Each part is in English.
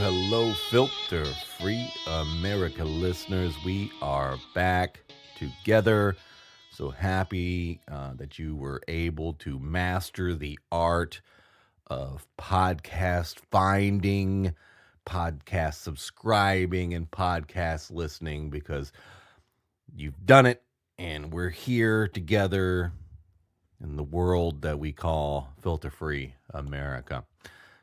Hello, filter-free America listeners. We are back together. So happy that you were able to master the art of podcast finding, podcast subscribing, and podcast listening, because you've done it, and we're here together in the world that we call filter-free America.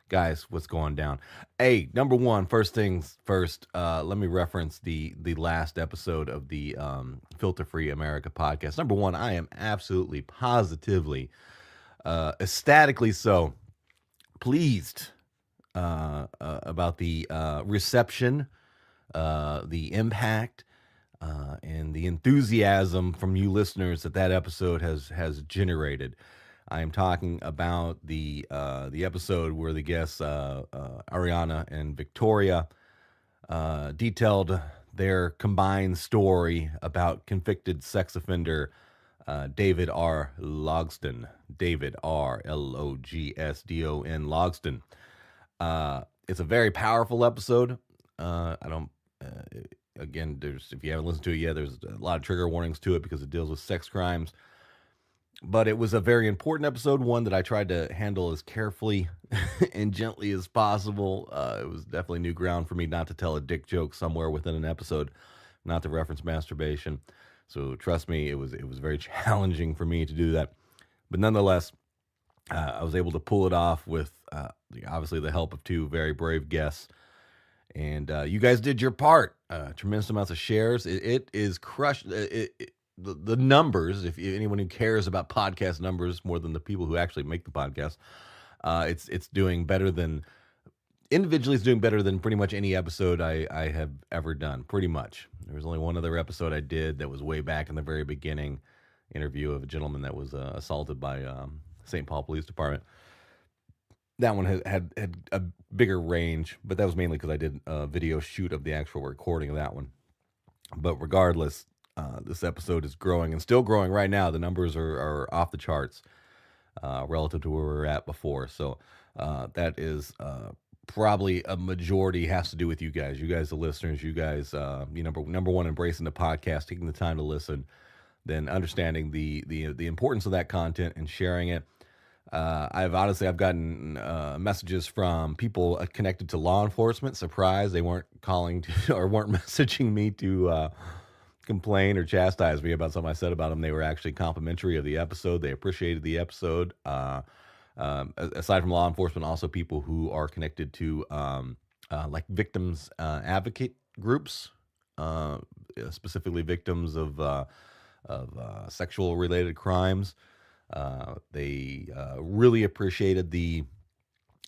Guys, what's going down? Hey, number one, first things first, let me reference the last episode of the Filter Free America podcast. Number one, I am absolutely, positively, ecstatically so pleased about the reception, the impact, and the enthusiasm from you listeners that episode has generated. I am talking about the episode where the guests Ariana and Victoria detailed their combined story about convicted sex offender David R. Logsdon. David R. Logsdon. Logsdon. It's a very powerful episode. I don't. Again, if you haven't listened to it yet, there's a lot of trigger warnings to it because it deals with sex crimes. But it was a very important episode, one that I tried to handle as carefully and gently as possible. It was definitely new ground for me not to tell a dick joke somewhere within an episode, not to reference masturbation. So trust me, it was very challenging for me to do that. But nonetheless, I was able to pull it off with obviously the help of two very brave guests. And you guys did your part. Tremendous amounts of shares. It is crushed. The numbers, if anyone who cares about podcast numbers more than the people who actually make the podcast, it's doing better than, individually it's doing better than pretty much any episode I have ever done, pretty much. There was only one other episode I did that was way back in the very beginning, interview of a gentleman that was assaulted by St. Paul Police Department. That one had a bigger range, but that was mainly because I did a video shoot of the actual recording of that one. But regardless, this episode is growing and still growing right now. The numbers are off the charts relative to where we were at before. So that is probably a majority has to do with you guys, the listeners, you guys, number one, embracing the podcast, taking the time to listen, then understanding the importance of that content and sharing it. I've gotten messages from people connected to law enforcement. Surprised they weren't calling or weren't messaging me to complain or chastise me about something I said about them. They were actually complimentary of the episode. They appreciated the episode. Aside from law enforcement, also people who are connected to like victims advocate groups, specifically victims of sexual related crimes. They really appreciated the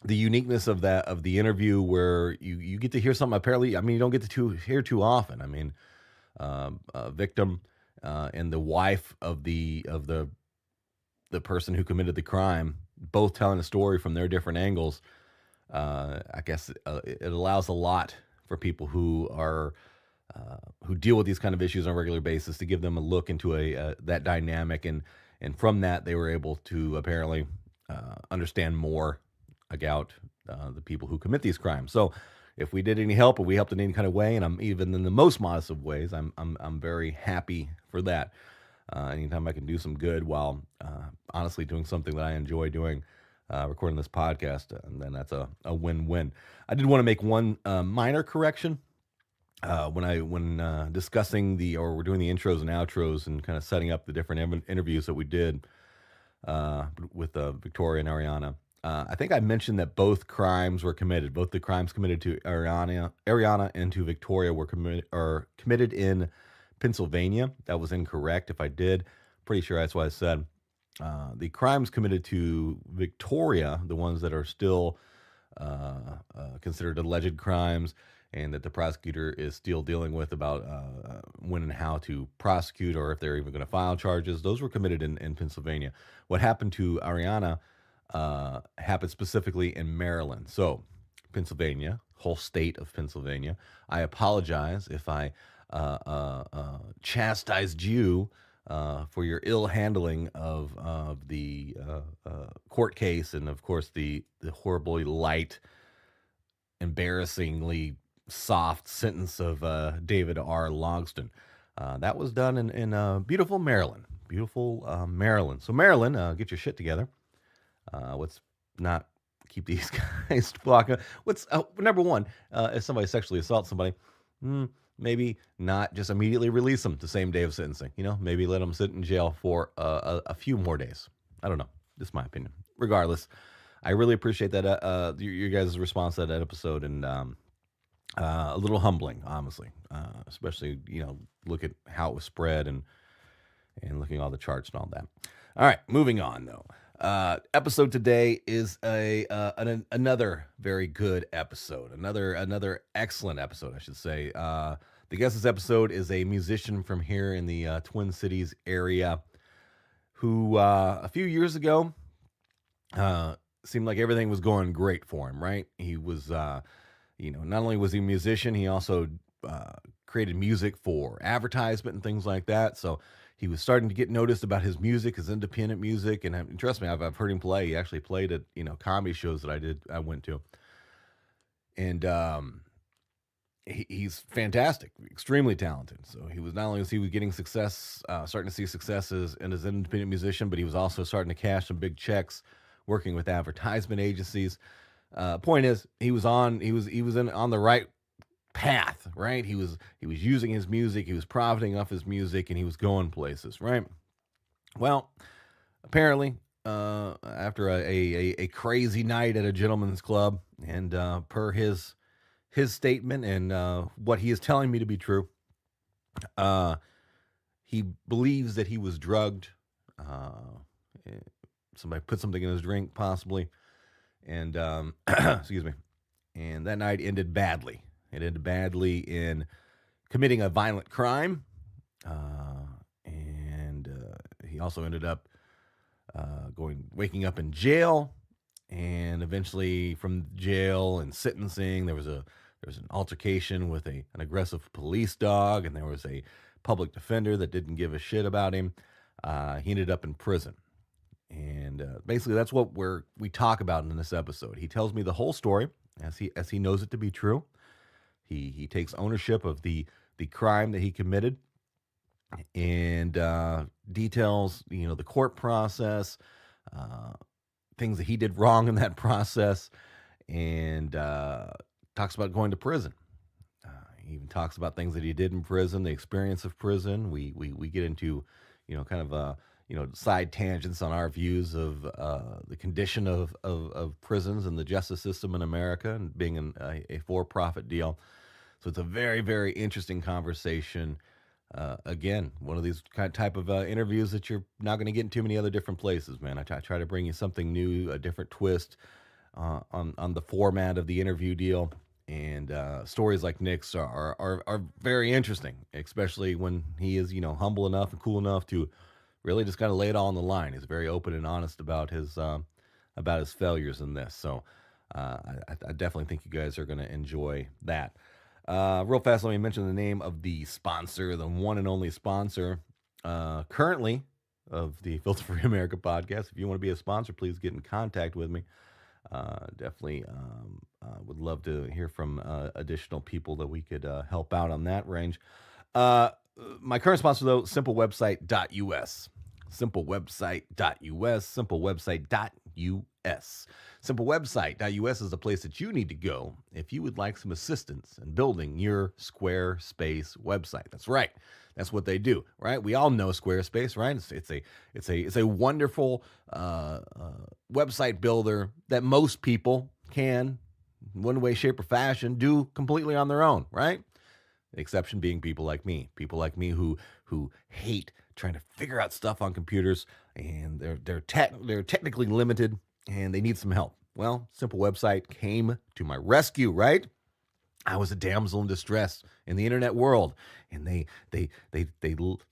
uniqueness of the interview, where you get to hear something apparently, you don't get to hear too often. A victim and the wife of the person who committed the crime, both telling a story from their different angles. I guess it allows a lot for people who are who deal with these kind of issues on a regular basis, to give them a look into that dynamic, and from that they were able to apparently understand more about the people who commit these crimes. So if we did any help, or we helped in any kind of way, and I'm even in the most modest of ways, I'm very happy for that. Anytime I can do some good while honestly doing something that I enjoy doing, recording this podcast, and then that's a win-win. I did want to make one minor correction. When discussing we're doing the intros and outros and kind of setting up the different interviews that we did with Victoria and Ariana, I think I mentioned that both crimes were committed. Both the crimes committed to Ariana and to Victoria were committed in Pennsylvania. That was incorrect. If I did, pretty sure that's what I said. The crimes committed to Victoria, the ones that are still considered alleged crimes, and that the prosecutor is still dealing with about when and how to prosecute, or if they're even going to file charges, those were committed in Pennsylvania. What happened to Ariana happened specifically in Maryland. So Pennsylvania, whole state of Pennsylvania. I apologize if I chastised you for your ill handling of the court case, and of course the horribly light, embarrassingly soft sentence of David R. Logston. That was done in beautiful Maryland. Beautiful Maryland. So, Maryland, get your shit together. Let's not keep these guys blocked. What's number one? If somebody sexually assaults somebody, maybe not just immediately release them the same day of sentencing. Maybe let them sit in jail for a few more days. I don't know. This is my opinion. Regardless, I really appreciate that your guys' response to that episode, and a little humbling, honestly, especially look at how it was spread and looking at all the charts and all that. All right, moving on though. Episode today is another very good episode, another excellent episode, I should say. The guest this episode is a musician from here in the Twin Cities area who a few years ago seemed like everything was going great for him, right? He was, not only was he a musician, he also created music for advertisement and things like that. So he was starting to get noticed about his music, his independent music, and trust me, I've heard him play. He actually played at comedy shows that I went to, and he's fantastic, extremely talented. So he was not only was he getting success, starting to see successes in his independent musician, but he was also starting to cash some big checks working with advertisement agencies. Point is, he was on the right path, right? He was using his music, he was profiting off his music, and he was going places, right? Well, apparently, after a crazy night at a gentleman's club, and per his statement and what he is telling me to be true, he believes that he was drugged. Somebody put something in his drink, possibly, and excuse me. And that night ended badly. It ended badly in committing a violent crime, and he also ended up waking up in jail, and eventually from jail and sentencing, there was an altercation with an aggressive police dog, and there was a public defender that didn't give a shit about him. He ended up in prison. And basically, that's what we talk about in this episode. He tells me the whole story as he knows it to be true. He takes ownership of the crime that he committed, and details the court process, things that he did wrong in that process, and talks about going to prison. He even talks about things that he did in prison, the experience of prison. We get into kind of side tangents on our views of the condition of prisons and the justice system in America, and being a for-profit deal. So it's a very, very interesting conversation. Again, one of these type of interviews that you're not going to get in too many other different places, man. I try to bring you something new, a different twist on the format of the interview deal. And stories like Nick's are very interesting, especially when he is humble enough and cool enough to really just kind of lay it all on the line. He's very open and honest about his failures in this. So I definitely think you guys are going to enjoy that. Real fast, let me mention the name of the sponsor, the one and only sponsor currently of the Filter Free America podcast. If you want to be a sponsor, please get in contact with me. Definitely would love to hear from additional people that we could help out on that range. My current sponsor, though, simplewebsite.us. Simplewebsite.us. Simplewebsite.us. Simplewebsite.us is the place that you need to go if you would like some assistance in building your Squarespace website. That's right. That's what they do, right? We all know Squarespace, right? It's a wonderful website builder that most people can, in one way, shape, or fashion, do completely on their own, right? The exception being people like me who hate trying to figure out stuff on computers, and they're technically limited, and they need some help. Well, Simple Website came to my rescue, right? I was a damsel in distress in the internet world, and they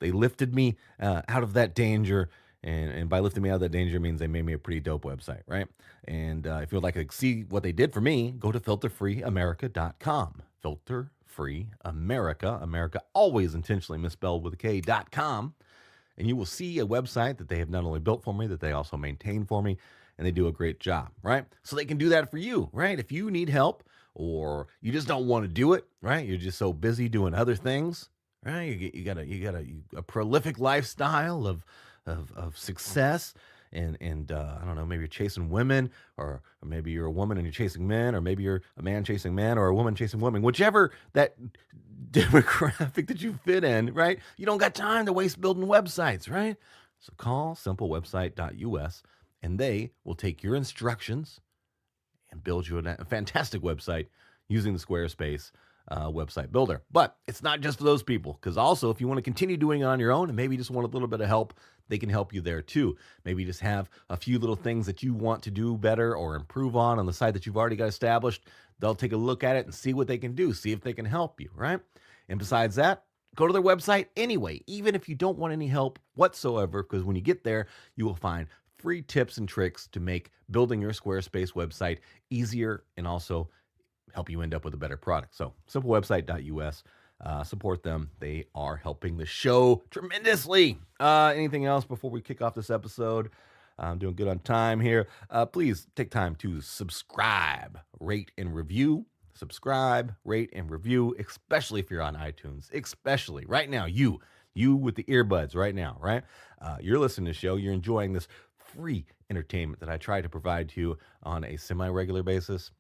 lifted me out of that danger And by lifting me out of that danger means they made me a pretty dope website, right? And if you would like to see what they did for me, go to filterfreeamerica.com. Filterfree America, America always intentionally misspelled with a K.com. And you will see a website that they have not only built for me, that they also maintain for me, and they do a great job, right? So they can do that for you, right? If you need help or you just don't want to do it, right? You're just so busy doing other things, right? You got a prolific lifestyle of success. And I don't know, maybe you're chasing women, or maybe you're a woman and you're chasing men, or maybe you're a man chasing men, or a woman chasing women, whichever that demographic that you fit in, right? You don't got time to waste building websites, right? So call simplewebsite.us and they will take your instructions and build you a fantastic website using the Squarespace website builder. But it's not just for those people, because also if you want to continue doing it on your own and maybe just want a little bit of help, they can help you there too. Maybe you just have a few little things that you want to do better or improve on the site that you've already got established. They'll take a look at it and see what they can do, see if they can help you, right? And besides that, go to their website anyway, even if you don't want any help whatsoever, because when you get there, you will find free tips and tricks to make building your Squarespace website easier and also help you end up with a better product. So simplewebsite.us, support them. They are helping the show tremendously. Anything else before we kick off this episode? I'm doing good on time here. Please take time to subscribe, rate, and review. Subscribe, rate, and review, especially if you're on iTunes. Especially right now, you with the earbuds right now, right? You're listening to the show. You're enjoying this free entertainment that I try to provide to you on a semi-regular basis.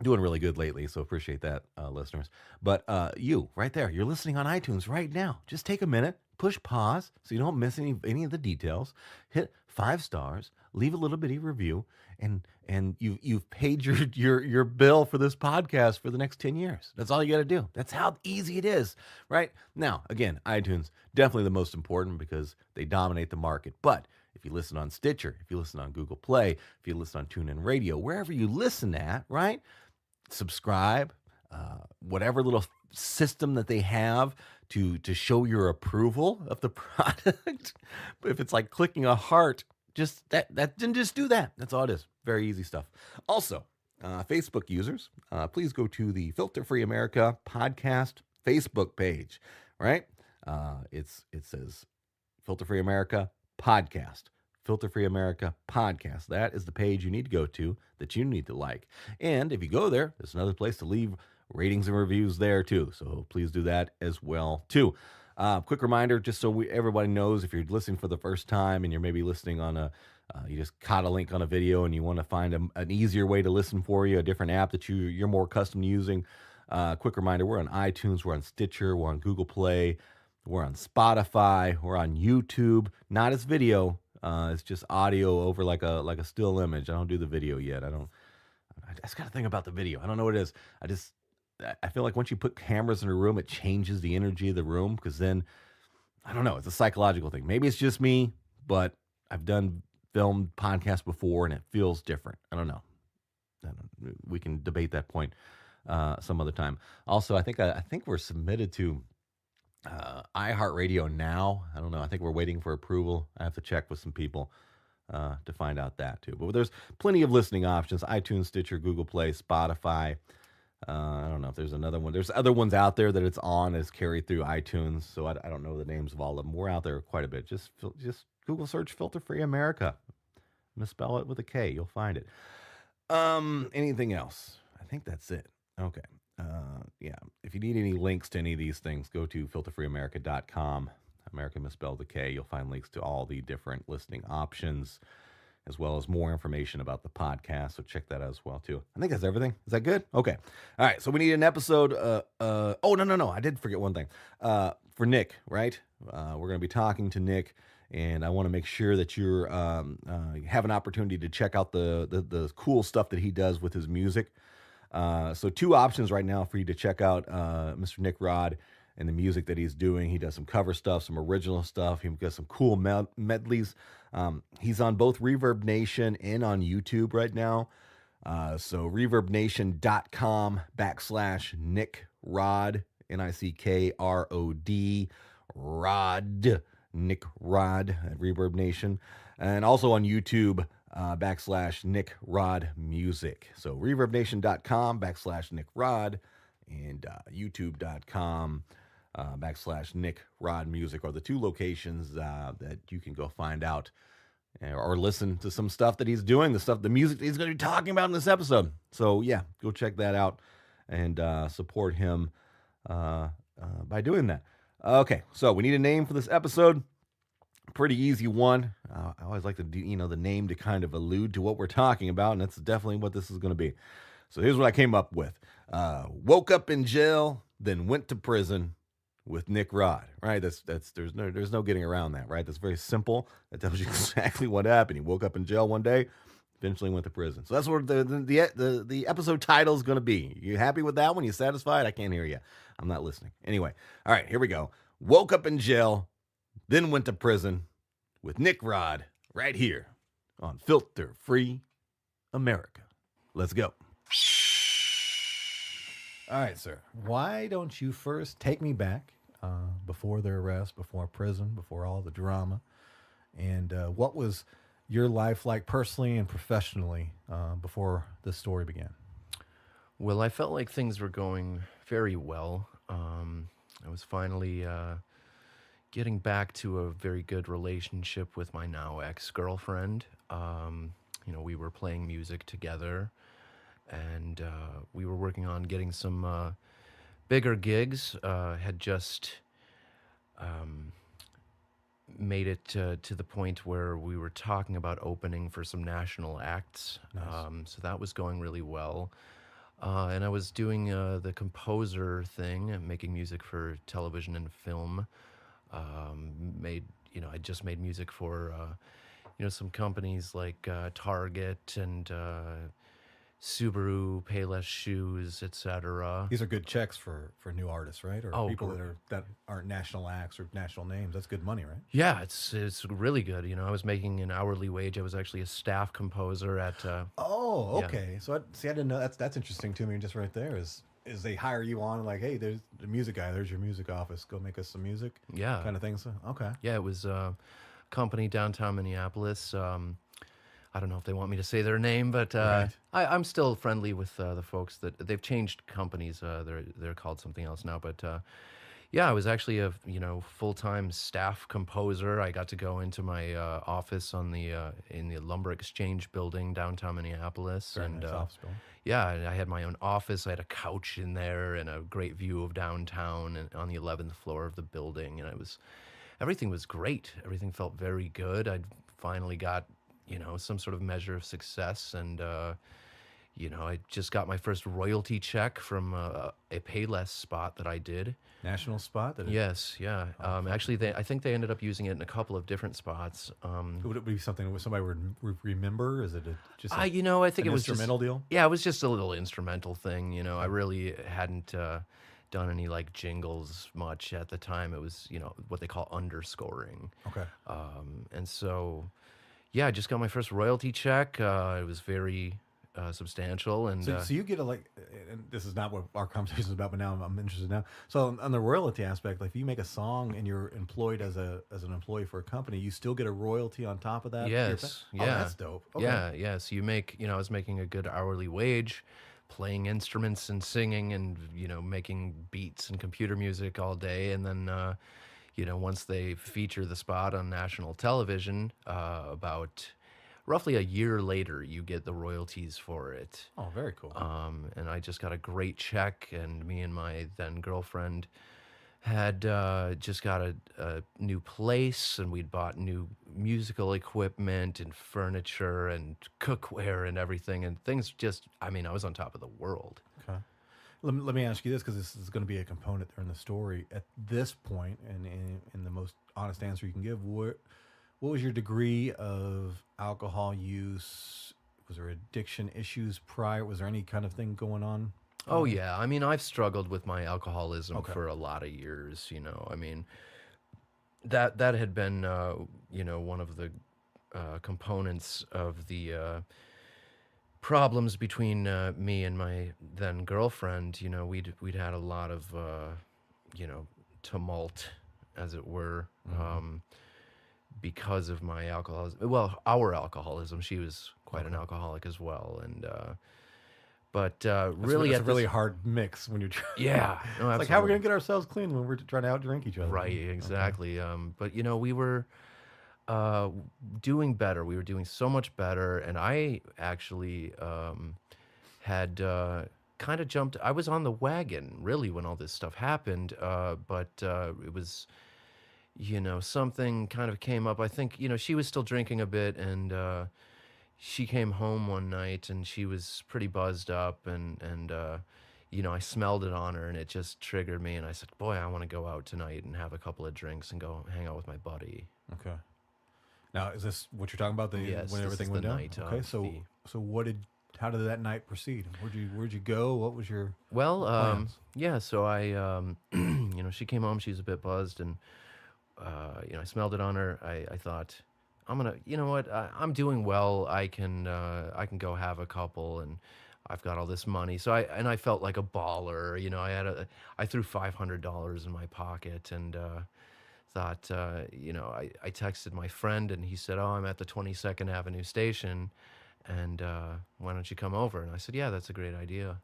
Doing really good lately, so appreciate that, listeners. But you, right there, you're listening on iTunes right now. Just take a minute, push pause so you don't miss any of the details. Hit 5 stars, leave a little bitty review, and you've paid your bill for this podcast for the next 10 years. That's all you got to do. That's how easy it is, right? Now, again, iTunes, definitely the most important because they dominate the market. But if you listen on Stitcher, if you listen on Google Play, if you listen on TuneIn Radio, wherever you listen at, right? Subscribe, whatever little system that they have to show your approval of the product. But if it's like clicking a heart, just do that. That's all it is. Very easy stuff. Also, Facebook users, please go to the Filter Free America podcast Facebook page. Right? It says Filter Free America podcast. Filter Free America podcast. That is the page you need to go to, that you need to like. And if you go there, there's another place to leave ratings and reviews there too. So please do that as well too. Quick reminder, just so everybody knows, if you're listening for the first time and you're maybe listening on you just caught a link on a video and you want to find an easier way to listen for you, a different app that you're more accustomed to using. Quick reminder, we're on iTunes, we're on Stitcher, we're on Google Play, we're on Spotify, we're on YouTube, not as video. It's just audio over like a still image. I don't do the video yet. I just got to think about the video. I don't know what it is. I feel like once you put cameras in a room, it changes the energy of the room, because then, I don't know, it's a psychological thing. Maybe it's just me, but I've done filmed podcasts before and it feels different. I don't know. We can debate that point some other time. Also, I think we're submitted to iHeartRadio now. I don't know. I think we're waiting for approval. I have to check with some people to find out that too. But there's plenty of listening options: iTunes, Stitcher, Google Play, Spotify. I don't know if there's another one. There's other ones out there that it's on as carried through iTunes. So I don't know the names of all of them. We're out there quite a bit. Just Google search Filter Free America. Misspell it with a K. You'll find it. Anything else? I think that's it. Okay. Yeah. If you need any links to any of these things, go to filterfreeamerica.com. America misspelled the K. You'll find links to all the different listening options, as well as more information about the podcast. So check that out as well too. I think that's everything. Is that good? Okay. All right. So we need an episode. Oh, no. I did forget one thing. For Nick, right? We're going to be talking to Nick, and I want to make sure that you're have an opportunity to check out the cool stuff that he does with his music. So 2 options right now for you to check out Mr. Nick Rod and the music that he's doing. He does some cover stuff, some original stuff. He does some cool medleys. He's on both ReverbNation and on YouTube right now. So ReverbNation.com/Nick Rod, NICKROD, Rod. Nick Rod at ReverbNation, and also on YouTube / Nick Rod Music. So ReverbNation.com / Nick Rod and YouTube.com / Nick Rod Music are the two locations that you can go find out or listen to some stuff that he's doing, the music that he's going to be talking about in this episode. So yeah, go check that out and support him by doing that. Okay, so we need a name for this episode. Pretty easy one. I always like to do, the name to kind of allude to what we're talking about, and that's definitely what this is going to be. So here's what I came up with. Woke up in jail, then went to prison with Nick Rod. Right? There's no getting around that. Right? That's very simple. That tells you exactly what happened. He woke up in jail one day, eventually went to prison. So that's what the episode title is going to be. You happy with that one? You satisfied? I can't hear you. I'm not listening. Anyway, all right, here we go. Woke up in jail, then went to prison with Nick Rod right here on Filter Free America. Let's go. All right, sir. Why don't you first take me back before the arrest, before prison, before all the drama, and what was your life like personally and professionally before this story began? Well, I felt like things were going very well. I was finally getting back to a very good relationship with my now ex-girlfriend. We were playing music together, and we were working on getting some bigger gigs. Had just made it to the point where we were talking about opening for some national acts. Nice. So that was going really well. And I was doing the composer thing, making music for television and film. I just made music for, some companies like Target and Subaru, Payless Shoes, etc. These are good checks for new artists, right? Or Oh, people that aren't national acts or national names. That's good money, right? Yeah, it's really good. I was making an hourly wage. I was actually a staff composer at. Oh, Yeah. okay. So I didn't know that's interesting to me. Just right there is they hire you on like, hey, there's the music guy. There's your music office. Go make us some music. Yeah. Kind of thing. So okay. Yeah, it was a company downtown Minneapolis. I don't know if they want me to say their name, but Right. I'm still friendly with the folks that they've changed companies. They're called something else now, but yeah, I was actually a full-time staff composer. I got to go into my office in the Lumber Exchange building downtown Minneapolis, Very and nice office building. yeah, I had my own office. I had a couch in there and a great view of downtown and on the 11th floor of the building, and everything was great. Everything felt very good. I'd finally got some sort of measure of success, and I just got my first royalty check from a Payless spot that I did. National spot. Yes, yeah. Actually, I think they ended up using it in a couple of different spots. Would it be something where somebody would remember? Is it just I think an it was instrumental deal? Yeah, it was just a little instrumental thing. I really hadn't done any like jingles much at the time. It was what they call underscoring. Okay. And so, yeah, I just got my first royalty check. It was very substantial, and So you get and this is not what our conversation is about, but now I'm interested now. So on the royalty aspect, like if you make a song and you're employed as an employee for a company, you still get a royalty on top of that? yes, Oh, yeah, that's dope. Okay. yeah. So you make, I was making a good hourly wage, playing instruments and singing, and making beats and computer music all day, and then. Once they feature the spot on national television, about roughly a year later, you get the royalties for it. Oh, very cool. And I just got a great check, and me and my then girlfriend had just got a new place, and we'd bought new musical equipment and furniture and cookware and everything, and things I was on top of the world. Okay. Let me ask you this, because this is going to be a component there in the story. At this point, and in the most honest answer you can give, what was your degree of alcohol use? Was there addiction issues prior? Was there any kind of thing going on? Oh yeah, I've struggled with my alcoholism Okay. for a lot of years. That had been one of the components of the problems between me and my then girlfriend. We'd had a lot of tumult, as it were. Mhm. because of my alcoholism. Well, our alcoholism. She was quite an Okay. alcoholic as well, and but really That's a at really this, hard mix when you're yeah, no, it's like, how are we absolutely, going to get ourselves clean when we're trying to outdrink each other? right, Okay. exactly. But we were uh, doing better. We were doing so much better, and I actually had kind of jumped. I was on the wagon really when all this stuff happened, but it was something kind of came up. I think she was still drinking a bit, and she came home one night and she was pretty buzzed up, and I smelled it on her and it just triggered me, and I said, "Boy, I want to go out tonight and have a couple of drinks and go hang out with my buddy." Okay. Now, is this what you're talking about? Yes, When this is everything the went down? night Okay. of the So how did that night proceed? Where'd you go? What was your well, plans? yeah. So I, she came home. She was a bit buzzed, and I smelled it on her. I thought, I'm gonna, you know what? I'm doing well. I can go have a couple, and I've got all this money. So I felt like a baller. I threw $500 in my pocket, and thought, I texted my friend, and he said, "Oh, I'm at the 22nd Avenue station, and why don't you come over?" And I said, "Yeah, that's a great idea."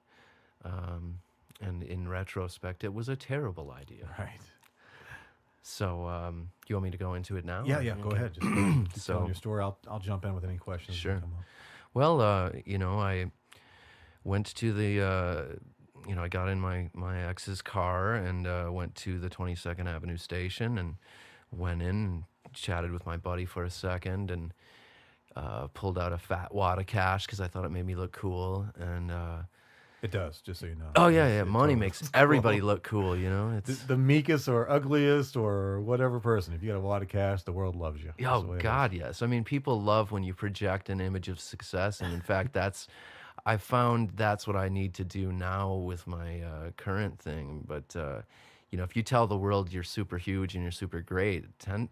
Um, and in retrospect, it was a terrible idea. Right. So, you want me to go into it now? Yeah, Or- yeah. Go okay. ahead. Just keep telling So, your story. I'll jump in with any questions that sure. come up. Well, I went to I got in my ex's car and went to the 22nd Avenue station and went in and chatted with my buddy for a second and pulled out a fat wad of cash because I thought it made me look cool. And It does, just so you know. oh Yes, yeah, it money totally makes is everybody cool. look cool. It's The meekest or ugliest or whatever person, if you got a lot of cash, the world loves you. That's oh the way it is. God, yes. I mean, people love when you project an image of success, and in fact, I found that's what I need to do now with my current thing. But if you tell the world you're super huge and you're super great,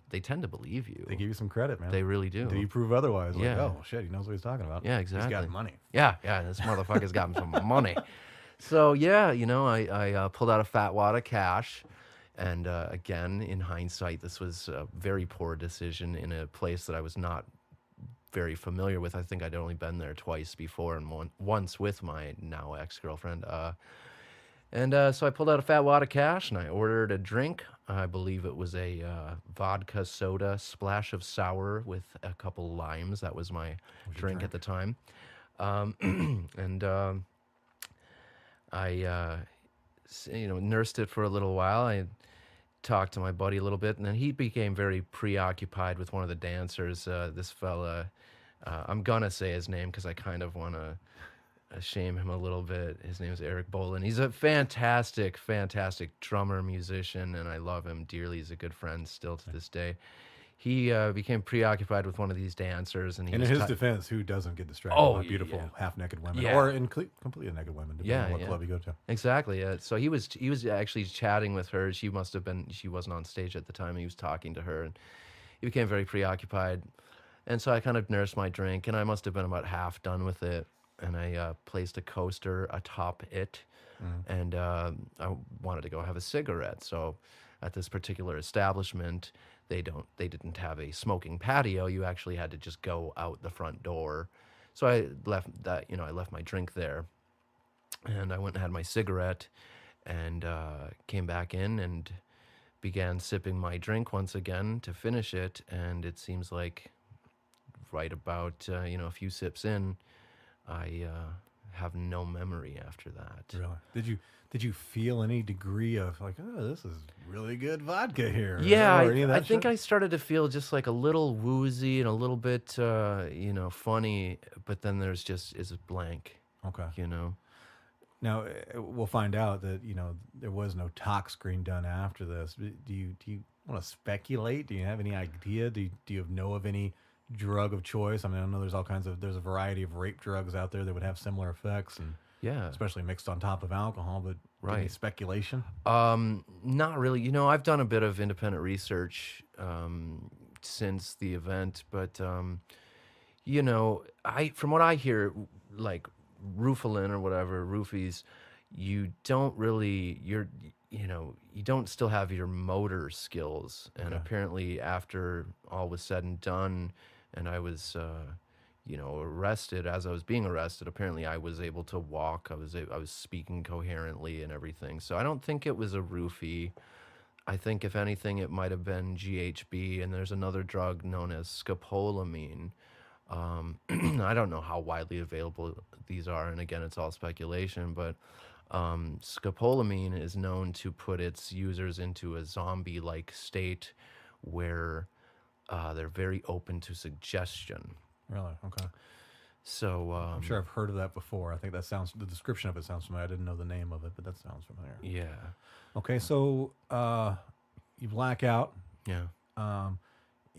they tend to believe you. They give you some credit, man. They really Until do. you prove otherwise. Like, Yeah. oh shit, he knows what he's talking about. Yeah, He's got exactly. money. Yeah, yeah. This motherfucker's got some money. So yeah, I pulled out a fat wad of cash, and again, in hindsight, this was a very poor decision in a place that I was not very familiar with. I think I'd only been there twice before, and once with my now ex-girlfriend. And so I pulled out a fat wad of cash and I ordered a drink. I believe it was a vodka soda, splash of sour with a couple limes. That was my What's your drink at drink? the time. And I, nursed it for a little while. I talked to my buddy a little bit, and then he became very preoccupied with one of the dancers. This fella, I'm gonna say his name because I kind of want to shame him a little bit. His name is Eric Bolin. He's a fantastic, fantastic drummer, musician, and I love him dearly. He's a good friend still to this day. He became preoccupied with one of these dancers, and he And was in his defense, who doesn't get distracted Oh, by beautiful yeah. half-naked women, Yeah. or completely naked women, depending Yeah, on what yeah. club you go to? Exactly. So he was actually chatting with her. She wasn't on stage at the time. He was talking to her, and he became very preoccupied. And so I kind of nursed my drink, and I must have been about half done with it. And I placed a coaster atop it, and I wanted to go have a cigarette. So at this particular establishment, they didn't have a smoking patio. You actually had to just go out the front door. So I left my drink there, and I went and had my cigarette, and came back in and began sipping my drink once again to finish it. And it seems like right about a few sips in, I have no memory after that. Really? Did you feel any degree of like, oh, this is really good vodka here? Yeah, or any of I that think shit? I started to feel just like a little woozy and a little bit, funny. But then is it blank, Okay. you know? Now we'll find out that there was no tox screen done after this. Do you want to speculate? Do you have any idea? Do you know of any drug of choice? I mean, I know there's a variety of rape drugs out there that would have similar effects, and Yeah, especially mixed on top of alcohol. But any right. speculation? Not really. I've done a bit of independent research since the event, but I from what I hear, like Rufalin or whatever, roofies, you don't really, you don't still have your motor skills. And Okay. apparently, after all was said and done, and I was, arrested, as I was being arrested, apparently I was able to walk. I was speaking coherently and everything. So I don't think it was a roofie. I think if anything, it might have been GHB, and there's another drug known as scopolamine. I don't know how widely available these are, and again, it's all speculation, but scopolamine is known to put its users into a zombie-like state where they're very open to suggestion. Really? Okay. So, I'm sure I've heard of that before. I think the description of it sounds familiar. I didn't know the name of it, but that sounds familiar. yeah, Okay, so you black out, yeah, um,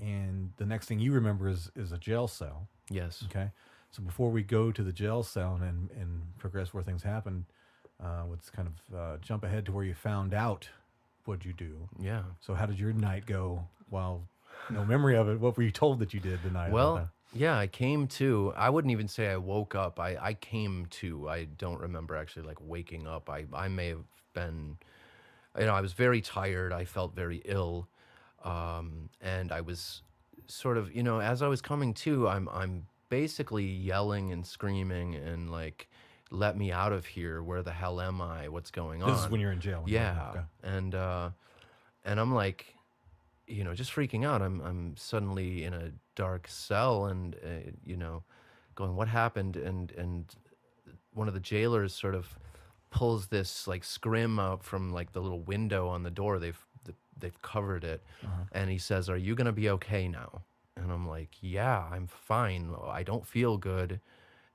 and the next thing you remember is a jail cell. yes, Okay, so before we go to the jail cell and progress where things happen, let's kind of jump ahead to where you found out what you do. yeah. So how did your night go? Well, no memory of it. What were you told that you did the night? Well, yeah, I came to. I wouldn't even say I woke up. I came to. I don't remember actually like waking up. I may have been, I was very tired. I felt very ill, and I was sort of, as I was coming to, I'm basically yelling and screaming and like, let me out of here. Where the hell am I? What's going on? This is when you're in jail. Yeah, Okay. and I'm like, just freaking out. I'm suddenly in a dark cell, and going, what happened? And one of the jailers sort of pulls this like scrim out from like the little window on the door. They've covered it, and he says, "Are you gonna be okay now?" And I'm like, "Yeah, I'm fine. I don't feel good."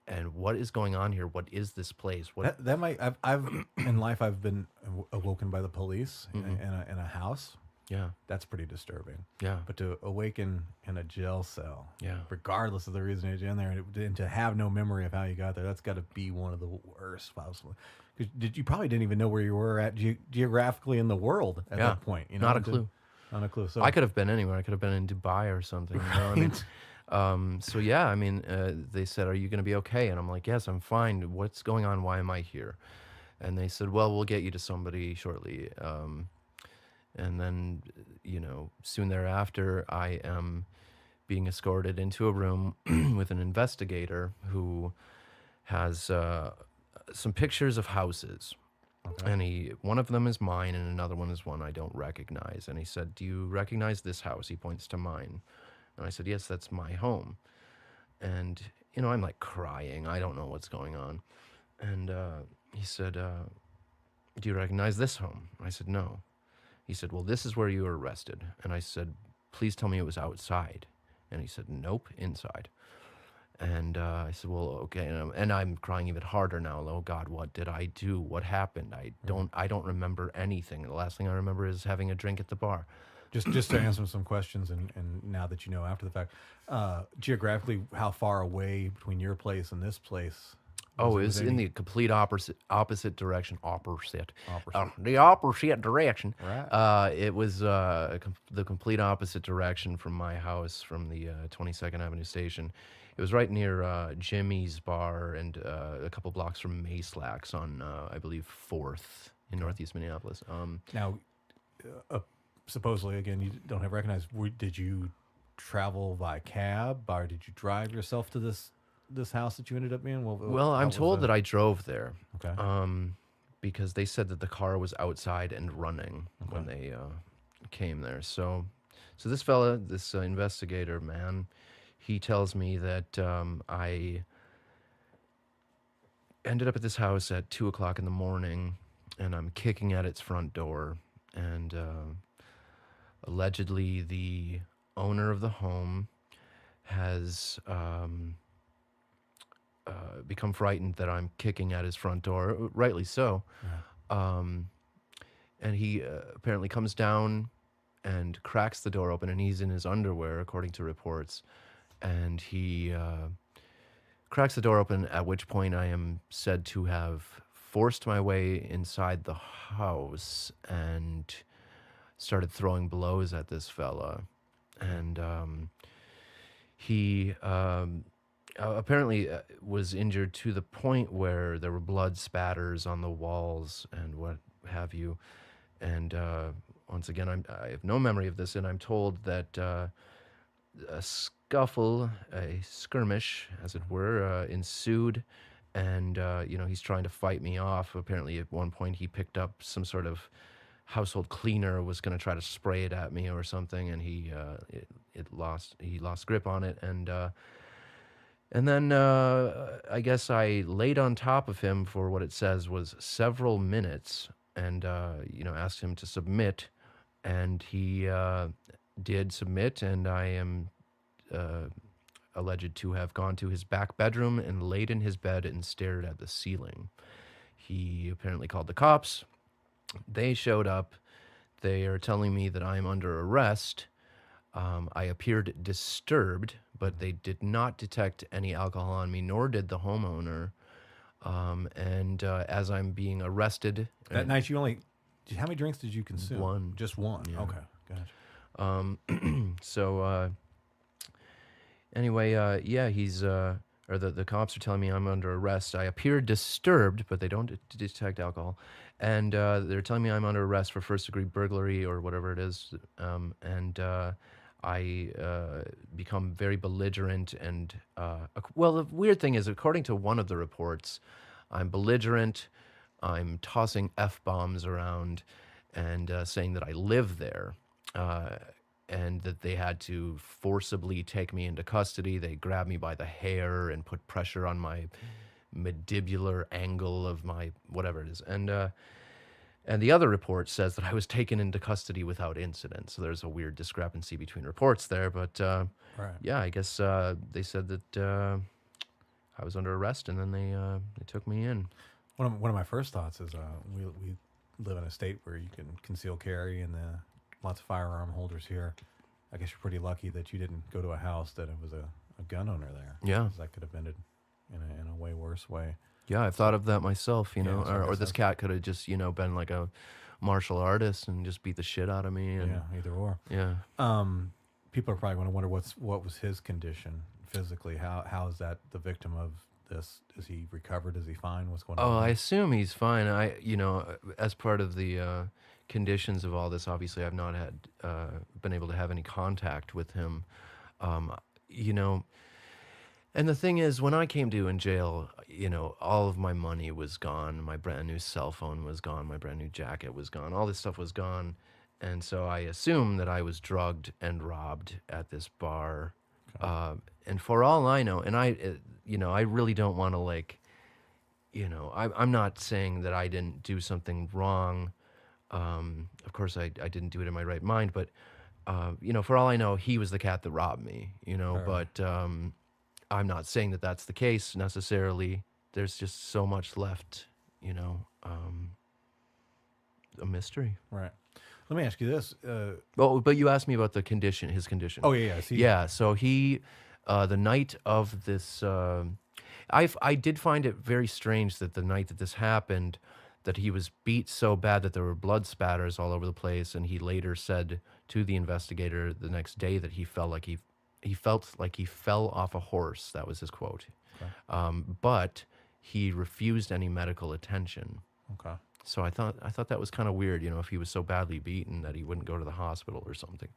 And what is going on here? What is this place? What? That might I've in life I've been awoken by the police in a house. Yeah, That's pretty disturbing. yeah, But to awaken in a jail cell, yeah. regardless of the reason you're in there, and to have no memory of how you got there, that's got to be one of the worst possible. Because you probably didn't even know where you were at geographically in the world at Yeah. that point. Not a clue. Not a clue. So I could have been anywhere. I could have been in Dubai or something. I mean, so yeah, I mean, they said, "Are you going to be okay?" And I'm like, "Yes, I'm fine. What's going on? Why am I here?" And they said, "Well, we'll get you to somebody shortly." And then, soon thereafter, I am being escorted into a room with an investigator who has some pictures of houses. Okay. And one of them is mine, and another one is one I don't recognize. And he said, "Do you recognize this house?" He points to mine. And I said, "Yes, that's my home." And, I'm like crying. I don't know what's going on. And he said, "Do you recognize this home?" I said, "No." He said, "Well, this is where you were arrested." And I said, "Please tell me it was outside." And he said, "Nope, inside." And I said, "Well, okay." And I'm crying even harder now. Oh God, what did I do? What happened? I don't remember anything. The last thing I remember is having a drink at the bar. just to answer some questions, and now that you know after the fact, geographically, how far away between your place and this place? Oh, it was in the complete opposite direction. The opposite direction. Right. It was the complete opposite direction from my house, from the 22nd Avenue station. It was right near Jimmy's Bar and a couple blocks from Mayslax on, I believe, 4th in Northeast Minneapolis. Now, supposedly, again, you don't have recognized. Did you travel by cab, or did you drive yourself to this house that you ended up in? Well, I'm told that I drove there. Okay. Because they said that the car was outside and running when they came there. So this fella, this investigator man, he tells me that I ended up at this house at 2:00 in the morning, and I'm kicking at its front door, and allegedly the owner of the home has become frightened that I'm kicking at his front door, rightly so. Yeah. And he apparently comes down and cracks the door open, and he's in his underwear, according to reports. And he cracks the door open, at which point I am said to have forced my way inside the house and started throwing blows at this fella. And he apparently was injured to the point where there were blood spatters on the walls and what have you. And once again, I have no memory of this, and I'm told that a scuffle, a skirmish, as it were, ensued. And, he's trying to fight me off. Apparently, at one point, he picked up some sort of household cleaner, was going to try to spray it at me or something, and he lost grip on it. And then I guess I laid on top of him for what it says was several minutes, and asked him to submit, and he did submit, and I am alleged to have gone to his back bedroom and laid in his bed and stared at the ceiling. He apparently called the cops. They showed up. They are telling me that I'm under arrest. I appeared disturbed, but they did not detect any alcohol on me, nor did the homeowner. And as I'm being arrested, That night, how many drinks did you consume? One. Just one. Yeah. Okay, gotcha. So anyway, yeah, he's or the cops are telling me I'm under arrest. I appear disturbed, but they don't detect alcohol, and they're telling me I'm under arrest for first-degree burglary or whatever it is, and I become very belligerent. And well, the weird thing is, according to one of the reports, I'm belligerent. I'm tossing F-bombs around and saying that I live there. And that they had to forcibly take me into custody. They grabbed me by the hair and put pressure on my mandibular angle of my whatever it is. And the other report says that I was taken into custody without incident. So there's a weird discrepancy between reports there. But Right. yeah, I guess they said that I was under arrest, and then they took me in. One of my first thoughts is we live in a state where you can conceal carry and lots of firearm holders here. I guess you're pretty lucky that you didn't go to a house that it was a gun owner there. Yeah. 'Cause that could have ended in a way worse way. Yeah, I've thought of that myself, Yeah, so I or guess this cat could have just, been like a martial artist and just beat the shit out of me. And, Yeah, either or. yeah. People are probably going to wonder what was his condition physically. How is that the victim of this? Is he recovered? Is he fine? What's going on? Oh, I assume he's fine. As part of the conditions of all this, obviously, I've not been able to have any contact with him. And the thing is, when I came to in jail, all of my money was gone. My brand new cell phone was gone. My brand new jacket was gone. All this stuff was gone. And so I assumed that I was drugged and robbed at this bar. Okay. And for all I know, and I really don't want to I'm not saying that I didn't do something wrong. Of course, I didn't do it in my right mind, but, for all I know, he was the cat that robbed me, Sure. but I'm not saying that that's the case necessarily. There's just so much left, a mystery. Right. Let me ask you this. Well, but you asked me about his condition. Oh, yeah. See, Yeah, so he, the night of this, I did find it very strange that the night that this happened, that he was beat so bad that there were blood spatters all over the place, and he later said to the investigator the next day that he felt like he fell off a horse. That was his quote. Okay. But he refused any medical attention. Okay. So I thought that was kind of weird, if he was so badly beaten that he wouldn't go to the hospital or something.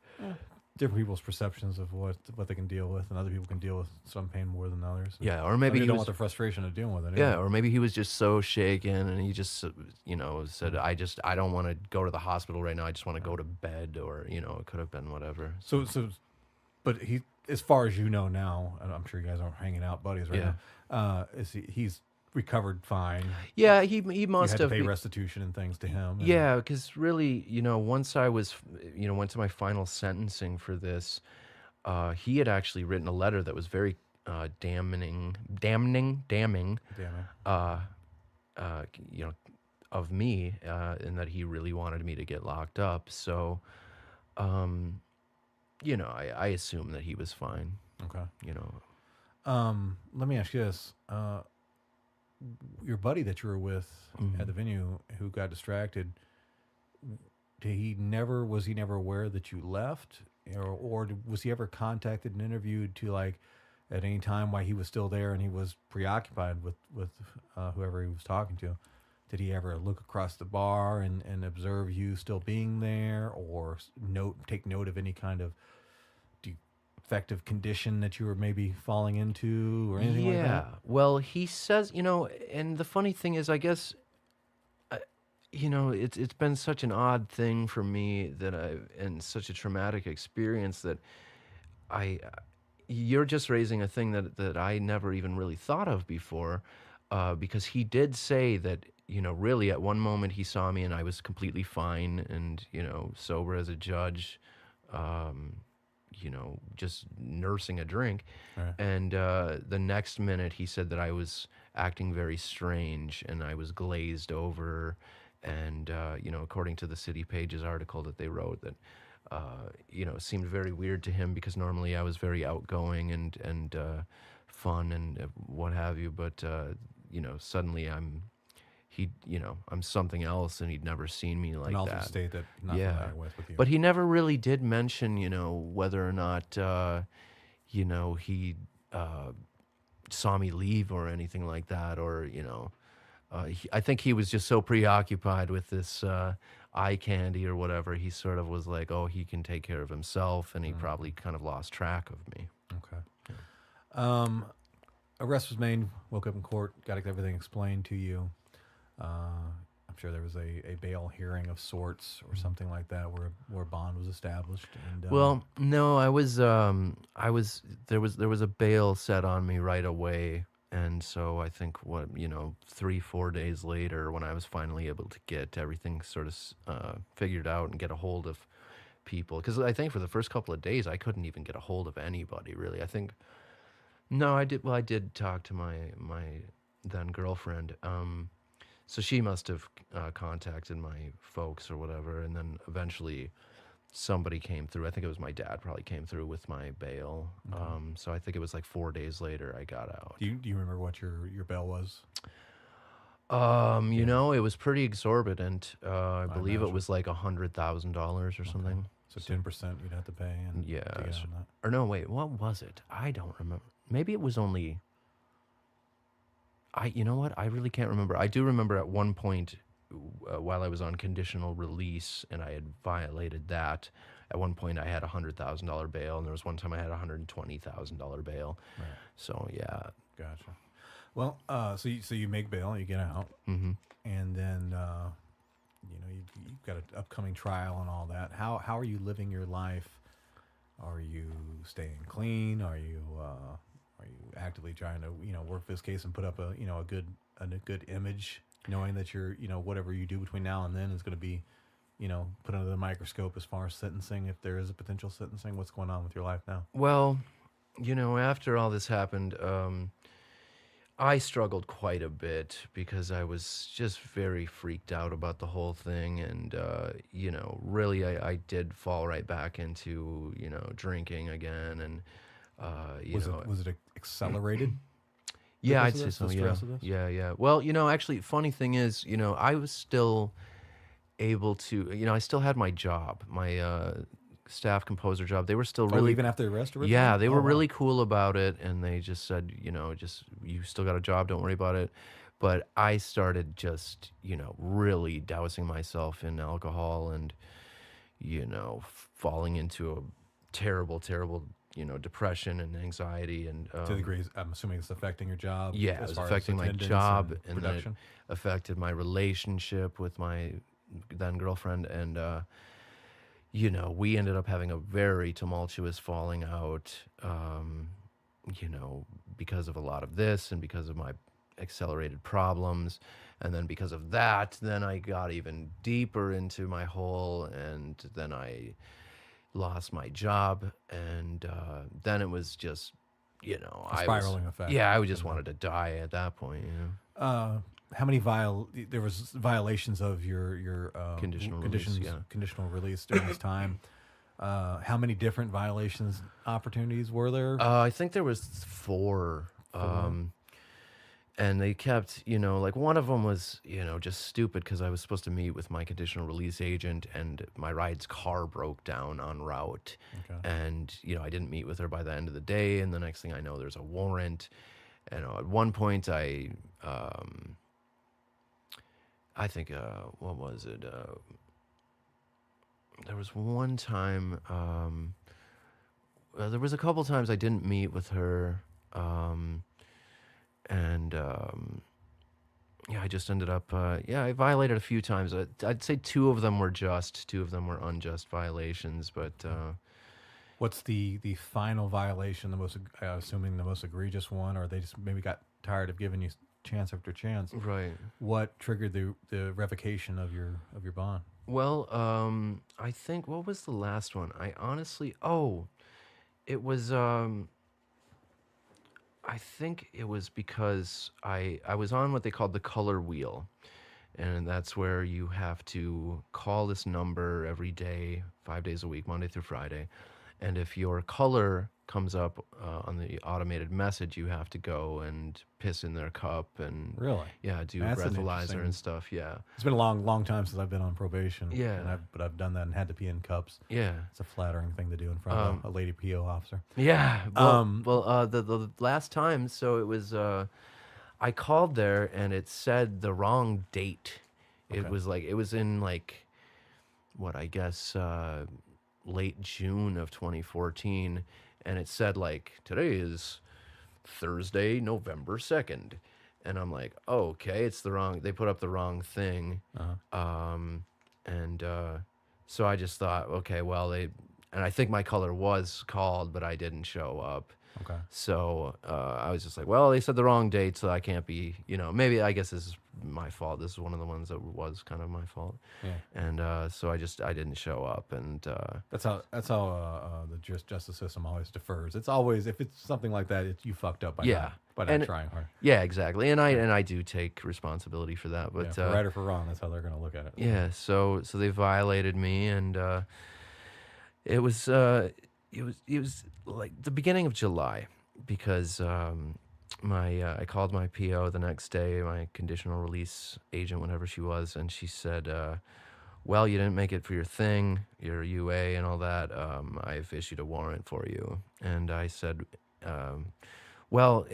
Different people's perceptions of what they can deal with, and other people can deal with some pain more than others. Yeah, or maybe you he don't was want the frustration of dealing with it. Yeah, or maybe he was just so shaken and he just, said, I don't want to go to the hospital right now. I just want to go to bed, or, it could have been whatever. So, but he, as far as you know now, and I'm sure you guys aren't hanging out buddies right Yeah. now. He's recovered fine. Yeah, he You must had have. to pay restitution and things to him. and- Yeah, because really, once I was, went to my final sentencing for this, he had actually written a letter that was very damning, Damn of me, and that he really wanted me to get locked up. So, I assume that he was fine. it. Okay. Let me ask you this. Your buddy that you were with Mhm. at the venue who got distracted, was he never aware that you left? Or was he ever contacted and interviewed to at any time while he was still there and he was preoccupied with whoever he was talking to? Did he ever look across the bar and observe you still being there, or take note of any kind of defective condition that you were maybe falling into, or anything like Yeah. that? Well, he says, and the funny thing is, I guess, it's been such an odd thing for me and such a traumatic experience that I, you're just raising a thing that I never even really thought of before, because he did say that, really at one moment he saw me and I was completely fine and, sober as a judge, um, just nursing a drink. Right. And the next minute he said that I was acting very strange and I was glazed over. And, according to the City Pages article that they wrote, that, it seemed very weird to him because normally I was very outgoing and fun and what have you. But, suddenly I'm something else and he'd never seen me like An altered that. state that you're not Yeah. familiar with you. But he never really did mention, whether or not, he saw me leave or anything like that, or, I think he was just so preoccupied with this eye candy or whatever. He sort of was like, oh, he can take care of himself, and he probably kind of lost track of me. Okay. Arrest was made, woke up in court, got everything explained to you. I'm sure there was a bail hearing of sorts or something like that where bond was established. And, Well, no, there was a bail set on me right away. And so I think 3-4 days later, when I was finally able to get everything sort of figured out and get a hold of people, because I think for the first couple of days I couldn't even get a hold of anybody really. I think no, I did. Well, I did talk to my then girlfriend. So she must have contacted my folks or whatever, and then eventually somebody came through. I think it was my dad probably came through with my bail. So I think it was like 4 days later I got out. do you remember what your bail was? It was pretty exorbitant. I believe it imagine. was like $100,000 or something. So 10% you'd have to pay. And Yeah. to get on that. Or no, wait, what was it? I don't remember. Maybe it was only. You know what? I really can't remember. I do remember at one point, while I was on conditional release and I had violated that, at one point I had $100,000 bail, and there was one time I had $120,000 bail. Right. So yeah. Gotcha. Well, so you make bail, you get out, Mm-hmm. and then you've got an upcoming trial and all that. How are you living your life? Are you staying clean? Are you actively trying to work this case and put up a good image, knowing that you're whatever you do between now and then is going to be put under the microscope as far as sentencing, if there is a potential sentencing? What's going on with your life now? Well, after all this happened, I struggled quite a bit because I was just very freaked out about the whole thing. And, really, I did fall right back into, drinking again. And, was it accelerated? yeah, because I'd of say this, so. the Yeah. stress of this? Yeah. Well, actually, funny thing is, I was still able to, I still had my job, my staff composer job. They were still really. Even after the arrest originally? Yeah, they Oh, were wow. really cool about it, and they just said, just you still got a job, don't worry about it. But I started just, really dousing myself in alcohol and, falling into a terrible, terrible, depression and anxiety and To the degree, I'm assuming it's affecting your job. yeah, it as was far as affecting my attendance job, and and then it production. affected my relationship with my then girlfriend, and we ended up having a very tumultuous falling out, because of a lot of this and because of my accelerated problems. And then because of that, then I got even deeper into my hole, and then I lost my job. And then it was just, Spiraling effect. Yeah, I just wanted to die at that point, How many there was violations of your Conditional conditions, release, yeah. conditional release during this time? How many different violations opportunities were there? I think there was 4. and they kept, like one of them was, just stupid because I was supposed to meet with my conditional release agent, and my ride's car broke down en route. Okay. And, I didn't meet with her by the end of the day. And the next thing I know, there's a warrant. And at one point, I think, what was it? There was one time, there was a couple times I didn't meet with her. And yeah, I just ended up, I violated a few times. I'd say two of them were just, two of them were unjust violations, but What's the final violation? The most, assuming the most egregious one, or they just maybe got tired of giving you chance after chance. right. What triggered the revocation of your bond? Well, I think, what was the last one? I honestly, it was, I think it was because I was on what they called the color wheel. And that's where you have to call this number every day, 5 days a week, Monday through Friday. And if your color comes up on the automated message, you have to go and piss in their cup and Really? yeah, do That's an breathalyzer interesting- and stuff. Yeah, It's been a long time since I've been on probation. Yeah. and but I've done that and had to pee in cups. yeah, It's a flattering thing to do in front of a lady PO officer. yeah. Well, Um, the last time, so it was. I called there and it said the wrong date. It Okay. was like it was in like what I guess late June of 2014, and it said like today is Thursday, November 2nd, and I'm like, oh, okay, it's the wrong. They put up the wrong thing, and so I just thought, okay, well and I think my color was called, but I didn't show up. Okay. So I was just like, well, they said the wrong date, so I can't be, maybe I guess this is my fault. This is one of the ones that was kind of my fault. Yeah. And so I didn't show up. And That's how the justice system always defers. It's always, if it's something like that, you fucked up by Yeah. not And- trying hard. yeah, exactly. And I do take responsibility for that. But For right or for wrong, that's how they're going to look at it. yeah, so they violated me, and it was like the beginning of July, because I called my PO the next day, my conditional release agent, whatever she was, and she said, well, you didn't make it for your thing, your UA and all that. I've issued a warrant for you. And I said, well,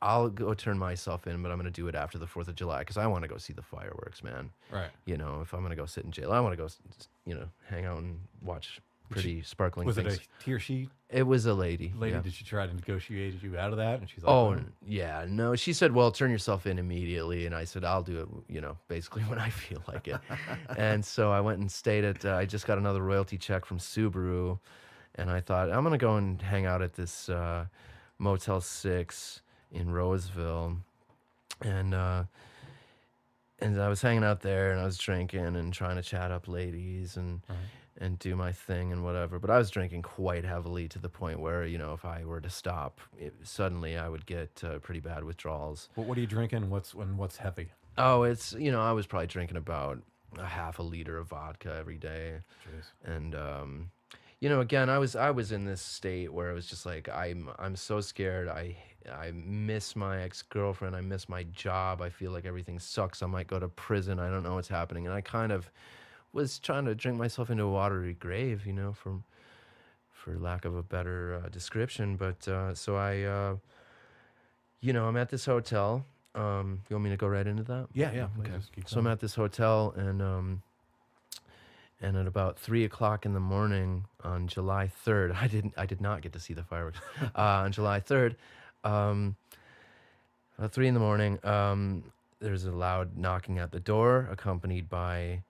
I'll go turn myself in, but I'm going to do it after the 4th of July because I want to go see the fireworks, man. Right. If I'm going to go sit in jail, I want to go, hang out and watch pretty sparkling Was things. it a he or she It was a lady. lady? Yeah. Did she try to negotiate you out of that? And she's like, Oh, yeah, no. She said, well, turn yourself in immediately. And I said, I'll do it, basically when I feel like it. And so I went and stayed at, I just got another royalty check from Subaru. And I thought, I'm going to go and hang out at this Motel 6 in Roseville. And I was hanging out there and I was drinking and trying to chat up ladies and do my thing and whatever. But I was drinking quite heavily to the point where, if I were to stop, suddenly I would get pretty bad withdrawals. what are you drinking? What's heavy? Oh, it's, I was probably drinking about a half a liter of vodka every day. Jeez. And, again, I was in this state where it was just like, I'm so scared. I miss my ex-girlfriend. I miss my job. I feel like everything sucks. I might go to prison. I don't know what's happening. And I kind of was trying to drink myself into a watery grave, for lack of a better description. But so I, I'm at this hotel. You want me to go right into that? Yeah. Please Okay. just keep So I'm going. at this hotel, and at about 3 o'clock in the morning on July 3rd, I did not get to see the fireworks. On July 3rd, about 3 in the morning, there's a loud knocking at the door, accompanied by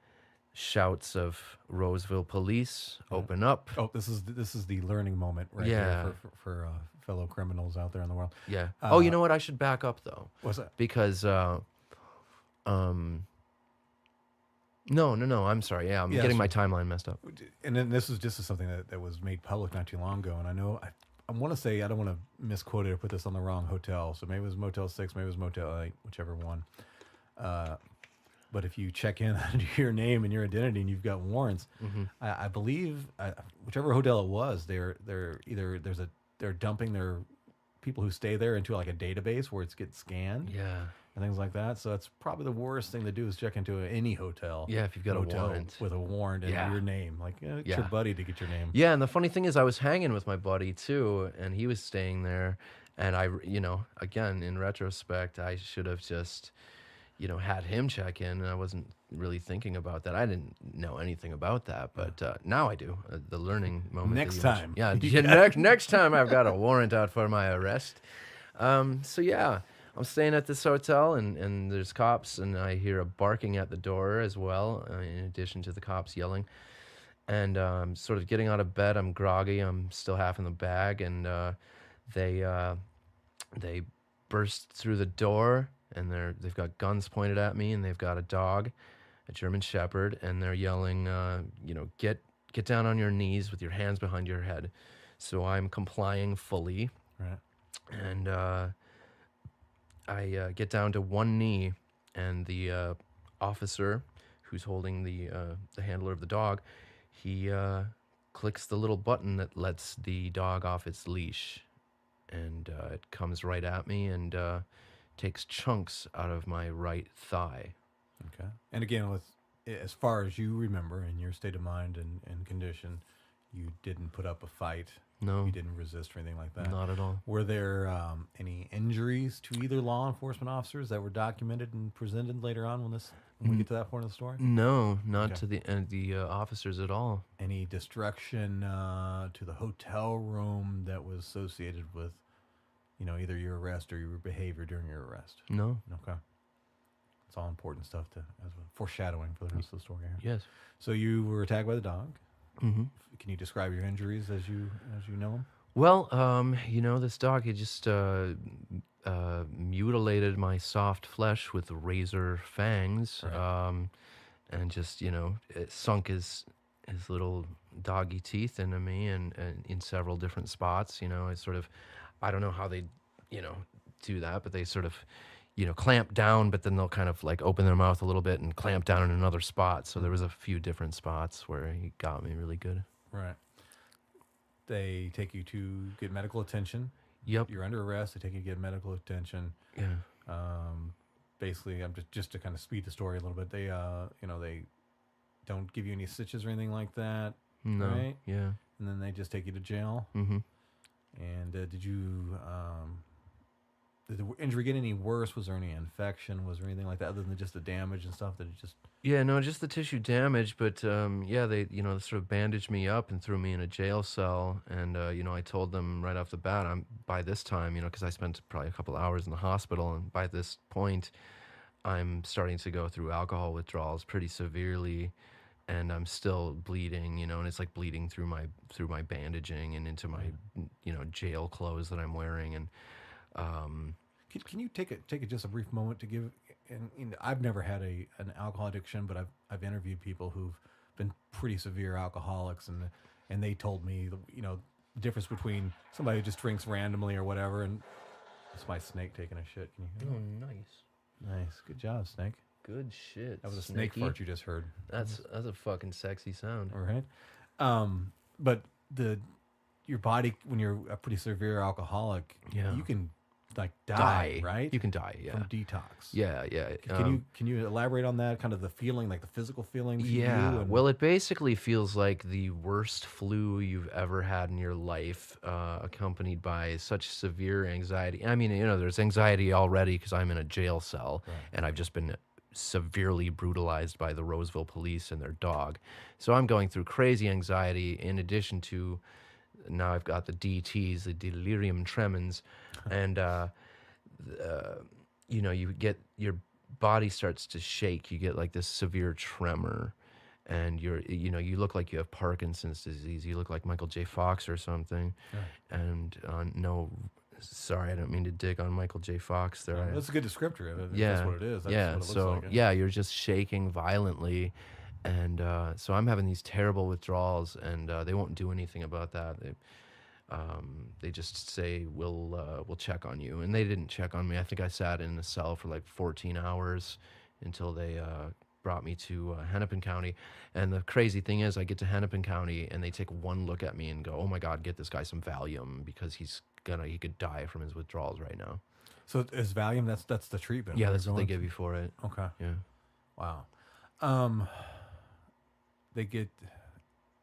shouts of Roseville police, open up. Oh, this is the learning moment right Yeah. here for fellow criminals out there in the world. Yeah. Oh, you know what? I should back up though, What's that? because no, I'm sorry. Yeah, I'm Yeah, getting my sure. timeline messed up. And then this is just something that was made public not too long ago. And I know I want to say, I don't want to misquote it or put this on the wrong hotel. So maybe it was Motel 6, maybe it was Motel 8, whichever one. But if you check in under your name and your identity and you've got warrants, I believe whichever hotel it was, they're dumping their people who stay there into like a database where it gets scanned. Yeah. and things like that. So that's probably the worst thing to do is check into any hotel. Yeah, if you've got a motel warrant. with a warrant and Yeah. your name. Like, it's Yeah. your buddy to get your name. Yeah, and the funny thing is, I was hanging with my buddy too, and he was staying there. And again, in retrospect, I should have just, had him check in. And I wasn't really thinking about that. I didn't know anything about that, but now I do. The learning moment. Next that time. Yeah, next time I've got a warrant out for my arrest. So yeah, I'm staying at this hotel, and there's cops, and I hear a barking at the door as well, in addition to the cops yelling. And sort of getting out of bed, I'm groggy. I'm still half in the bag, and they burst through the door, and they've got guns pointed at me, and they've got a dog, a German Shepherd, and they're yelling, get down on your knees with your hands behind your head. So I'm complying fully, Right. and I get down to one knee, and the officer who's holding the handler of the dog, he clicks the little button that lets the dog off its leash, and it comes right at me and takes chunks out of my right thigh. Okay. And again, as far as you remember, in your state of mind and condition, you didn't put up a fight. No, You didn't resist or anything like that. not at all. Were there any injuries to either law enforcement officers that were documented and presented later on when we get to that point of the story? No, not Okay. to the officers at all. Any destruction to the hotel room that was associated with, either your arrest or your behavior during your arrest? No. Okay. It's all important stuff as a foreshadowing for the rest of the story here. Yes. So you were attacked by the dog. Mm-hmm. Can you describe your injuries as you know them? Well, this dog, he just mutilated my soft flesh with razor fangs, Right. and just, it sunk his little doggy teeth into me, and in several different spots. I don't know how they, do that, but they sort of, clamp down, but then they'll kind of like open their mouth a little bit and clamp down in another spot. So there was a few different spots where he got me really good. Right. They take you to get medical attention. Yep. You're under arrest. They take you to get medical attention. Yeah. Basically, I'm just to kind of speed the story a little bit. They they don't give you any stitches or anything like that. No. Right. Yeah. And then they just take you to jail. Mm-hmm. And did the injury get any worse? Was there any infection? Was there anything like that other than just the damage and stuff that it just? Yeah, no, just the tissue damage, but yeah, they sort of bandaged me up and threw me in a jail cell, and I told them right off the bat, by this time, because I spent probably a couple hours in the hospital, and by this point, I'm starting to go through alcohol withdrawals pretty severely, and I'm still bleeding, and it's like bleeding through my bandaging and into my jail clothes that I'm wearing, and Can you take just a brief moment to give? And I've never had an alcohol addiction, but I've interviewed people who've been pretty severe alcoholics, and they told me the difference between somebody who just drinks randomly or whatever. And it's my snake taking a shit. Can you hear oh, that? nice, Nice, good job, snake. good shit. That was a snake Snakey. fart you just heard. That's a fucking sexy sound. All right. But your body, when you're a pretty severe alcoholic, Yeah. you can like die, right? You can die. Yeah. From detox. Yeah, yeah. Can you elaborate on that? Kind of the feeling, like the physical feeling. For Yeah. You and, Well, it basically feels like the worst flu you've ever had in your life, accompanied by such severe anxiety. I mean, there's anxiety already because I'm in a jail cell, and I've just been severely brutalized by the Roseville police and their dog. So I'm going through crazy anxiety in addition to now I've got the DTs, the delirium tremens, and you get your body starts to shake. You get like this severe tremor, and you look like you have Parkinson's disease. You look like Michael J. Fox or something. Yeah. And no, sorry, I don't mean to dig on Michael J. Fox there. That's a good descriptor. If Yeah, that's what it is. That's yeah. what it looks So like. yeah, you're just shaking violently, and so I'm having these terrible withdrawals, and they won't do anything about that. They just say we'll check on you, and they didn't check on me. I think I sat in a cell for like 14 hours until they brought me to Hennepin County. And the crazy thing is, I get to Hennepin County, and they take one look at me and go, "Oh my God, get this guy some Valium because he could die from his withdrawals right now." So is Valium? That's the treatment. Yeah, we're that's what they going give you for it. to- Okay. Yeah. Wow. They get.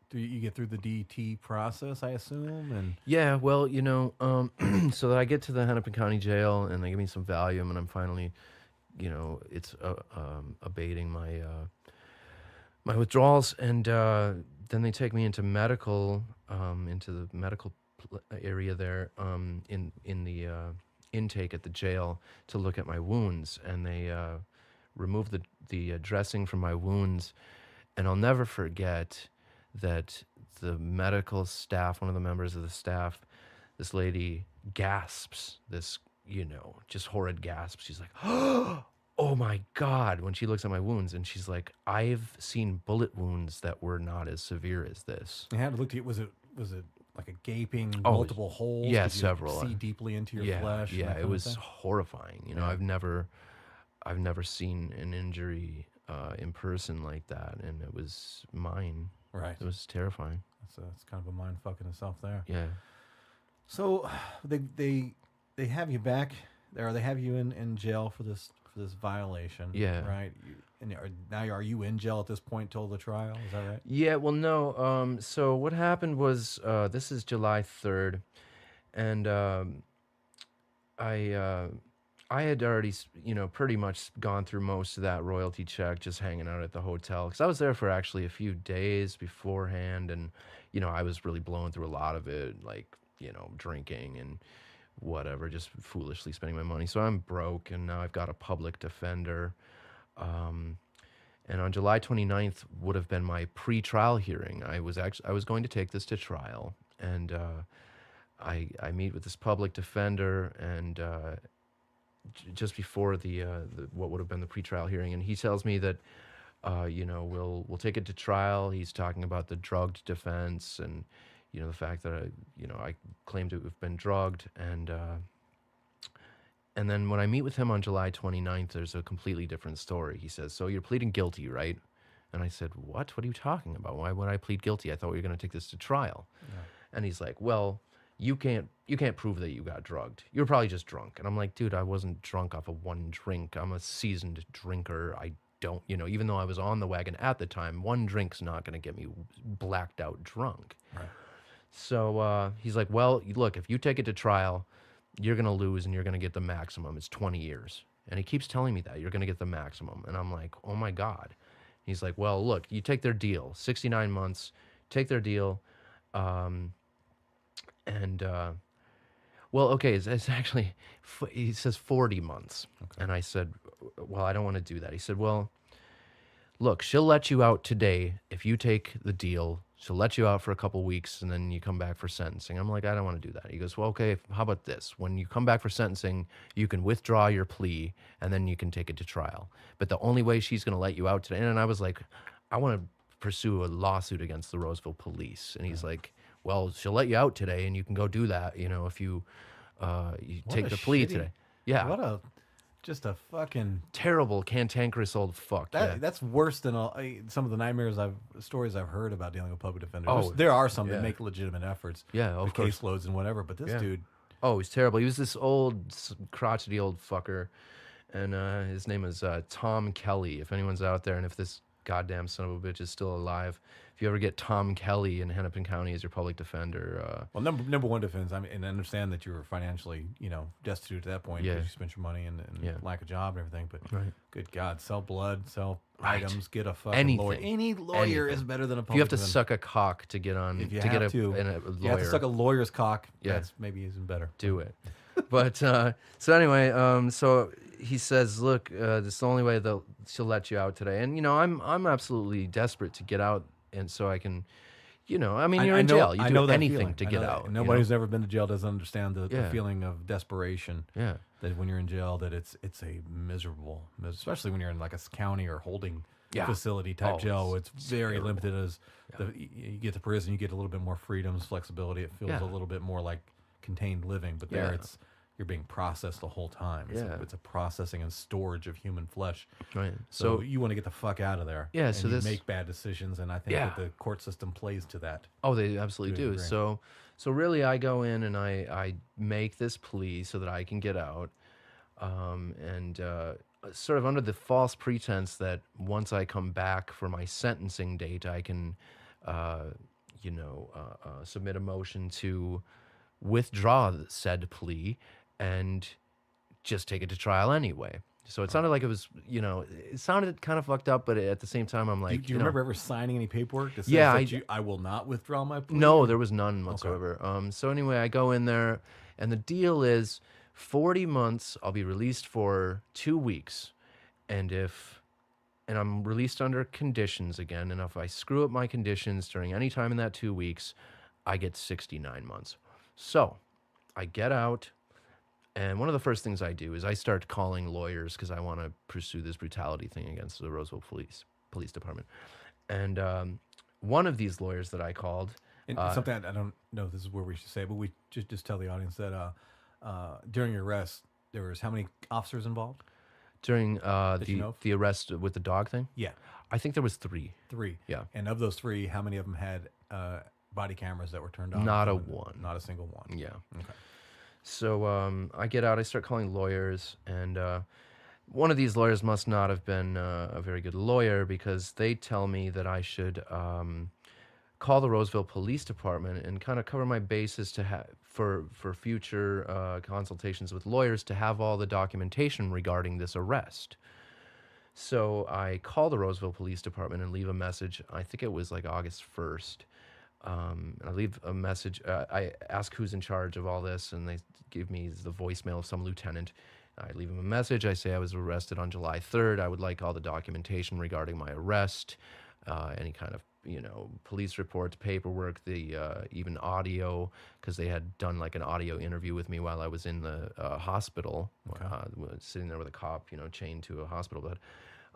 Do you get through the DT process? I assume, and Yeah, well, so that I get to the Hennepin County Jail and they give me some Valium, and I'm finally, it's abating my withdrawals, and then they take me into into the medical area there, in the intake at the jail to look at my wounds, and they remove the dressing from my wounds, and I'll never forget that the medical staff, one of the members of the staff, this lady gasps, just horrid gasp. She's like, oh my God, when she looks at my wounds, and she's like, I've seen bullet wounds that were not as severe as this. I had to look at. Was it like a gaping, Oh, multiple holes? yeah, Did you several. See deeply into your Yeah, flesh. and yeah, that it kind of was thing? horrifying. Yeah. I've never seen an injury in person like that, and it was mine. Right. It was terrifying. That's kind of a mind fuck in itself there. Yeah. So they have you back there. They have you in jail for this violation. Yeah. Right. Now are you in jail at this point till the trial? Is that right? Yeah, well, no. So what happened was, this is July 3rd, and I had already, pretty much gone through most of that royalty check, just hanging out at the hotel, because I was there for actually a few days beforehand, and I was really blowing through a lot of it, like drinking and whatever, just foolishly spending my money. So I'm broke, and now I've got a public defender. And on July 29th would have been my pre-trial hearing. I was going to take this to trial, and I meet with this public defender, and just before the what would have been the pre-trial hearing, and he tells me that we'll take it to trial. He's talking about the drugged defense, and the fact that I claim to have been drugged, and then when I meet with him on July 29th, there's a completely different story. He says, "So you're pleading guilty, right?" And I said, "What? What are you talking about? Why would I plead guilty? I thought we were going to take this to trial." Yeah. And he's like, "Well, you can't prove that you got drugged. You're probably just drunk." And I'm like, "Dude, I wasn't drunk off of one drink. I'm a seasoned drinker. I don't, even though I was on the wagon at the time, one drink's not going to get me blacked out drunk." Right. So he's like, "Well, look, if you take it to trial, you're going to lose and you're going to get the maximum. It's 20 years. And he keeps telling me that you're going to get the maximum. And I'm like, "Oh my God." He's like, "Well, look, you take their deal, 69 months, take their deal. Well, okay, it's actually, he says 40 months. Okay. And I said, "Well, I don't want to do that." He said, "Well, look, she'll let you out today if you take the deal. She'll let you out for a couple weeks, and then you come back for sentencing." I'm like, "I don't want to do that." He goes, "Well, okay, how about this? When you come back for sentencing, you can withdraw your plea, and then you can take it to trial. But the only way she's going to let you out today," and I was like, "I want to pursue a lawsuit against the Roseville police." And he's like, "Well, she'll let you out today, and you can go do that, if you take the plea today." Yeah. What just a fucking Terrible, cantankerous old fuck. Yeah. that's worse than some of the stories I've heard about dealing with public defenders. Oh, There are some yeah. that make legitimate efforts. Yeah, of the course. caseloads and whatever, but this Yeah. dude, Oh, he's terrible. He was this old, crotchety old fucker, and his name is Tom Kelly. If anyone's out there, and if this goddamn son of a bitch is still alive, if you ever get Tom Kelly in Hennepin County as your public defender, well, number one defense. I mean, and I understand that you were financially, destitute at that point because Yeah. you spent your money and Yeah. lack of job and everything. But Right. good God, sell blood, sell Right. items, get a fucking Anything. lawyer. Any lawyer Anything. is better than a if public you have to defender. suck a cock to get on, If you to have get to, a you have to lawyer, suck a lawyer's cock. Yeah. That's maybe even better. do it. But so anyway, so he says, "Look, this is the only way that she'll let you out today." And I'm absolutely desperate to get out, and so I can, I mean, you're in jail. You do that anything feeling. to I get know that. out. And nobody who's ever been to jail doesn't understand the Yeah. feeling of desperation. Yeah. That when you're in jail, that it's a miserable, especially when you're in like a county or holding Yeah. facility type Oh, jail. It's very terrible. limited as you get to prison, you get a little bit more freedoms, flexibility. It feels Yeah. a little bit more like contained living. But there, Yeah. you're being processed the whole time. It's a processing and storage of human flesh. Right. So you want to get the fuck out of there. Yeah, and so you this- make bad decisions, and I think Yeah. that the court system plays to that. Oh, they absolutely To a do. degree. So really, I go in and I make this plea so that I can get out. and sort of under the false pretense that once I come back for my sentencing date, I can, uh, submit a motion to withdraw said plea and just take it to trial anyway. So it sounded like it was, it sounded kind of fucked up, but at the same time, I'm like, Do you remember ever signing any paperwork that says Yeah, that I will not withdraw my plea? no, there was none whatsoever. So anyway, I go in there, and the deal is 40 months. I'll be released for 2 weeks, and I'm released under conditions again. And if I screw up my conditions during any time in that 2 weeks, I get 69 months. So I get out. And one of the first things I do is I start calling lawyers because I want to pursue this brutality thing against the Roseville Police Department. And one of these lawyers that I called, And something I don't know if this is where we should say, but we just tell the audience that during your arrest, there was how many officers involved? during you know of? the arrest with the dog thing, Yeah, I think there was 3. 3. Yeah. And of those 3, how many of them had body cameras that were turned on? Not a one. Not a single one. Yeah. Okay. So I get out, I start calling lawyers, and one of these lawyers must not have been a very good lawyer because they tell me that I should call the Roseville Police Department and kind of cover my bases for future consultations with lawyers to have all the documentation regarding this arrest. So I call the Roseville Police Department and leave a message. I think it was like August 1st. I leave a message. I ask who's in charge of all this, and they give me the voicemail of some lieutenant. I leave him a message. I say I was arrested on July 3rd. I would like all the documentation regarding my arrest, any kind of police reports, paperwork, the even audio, because they had done like an audio interview with me while I was in the hospital, sitting there with a cop, chained to a hospital bed.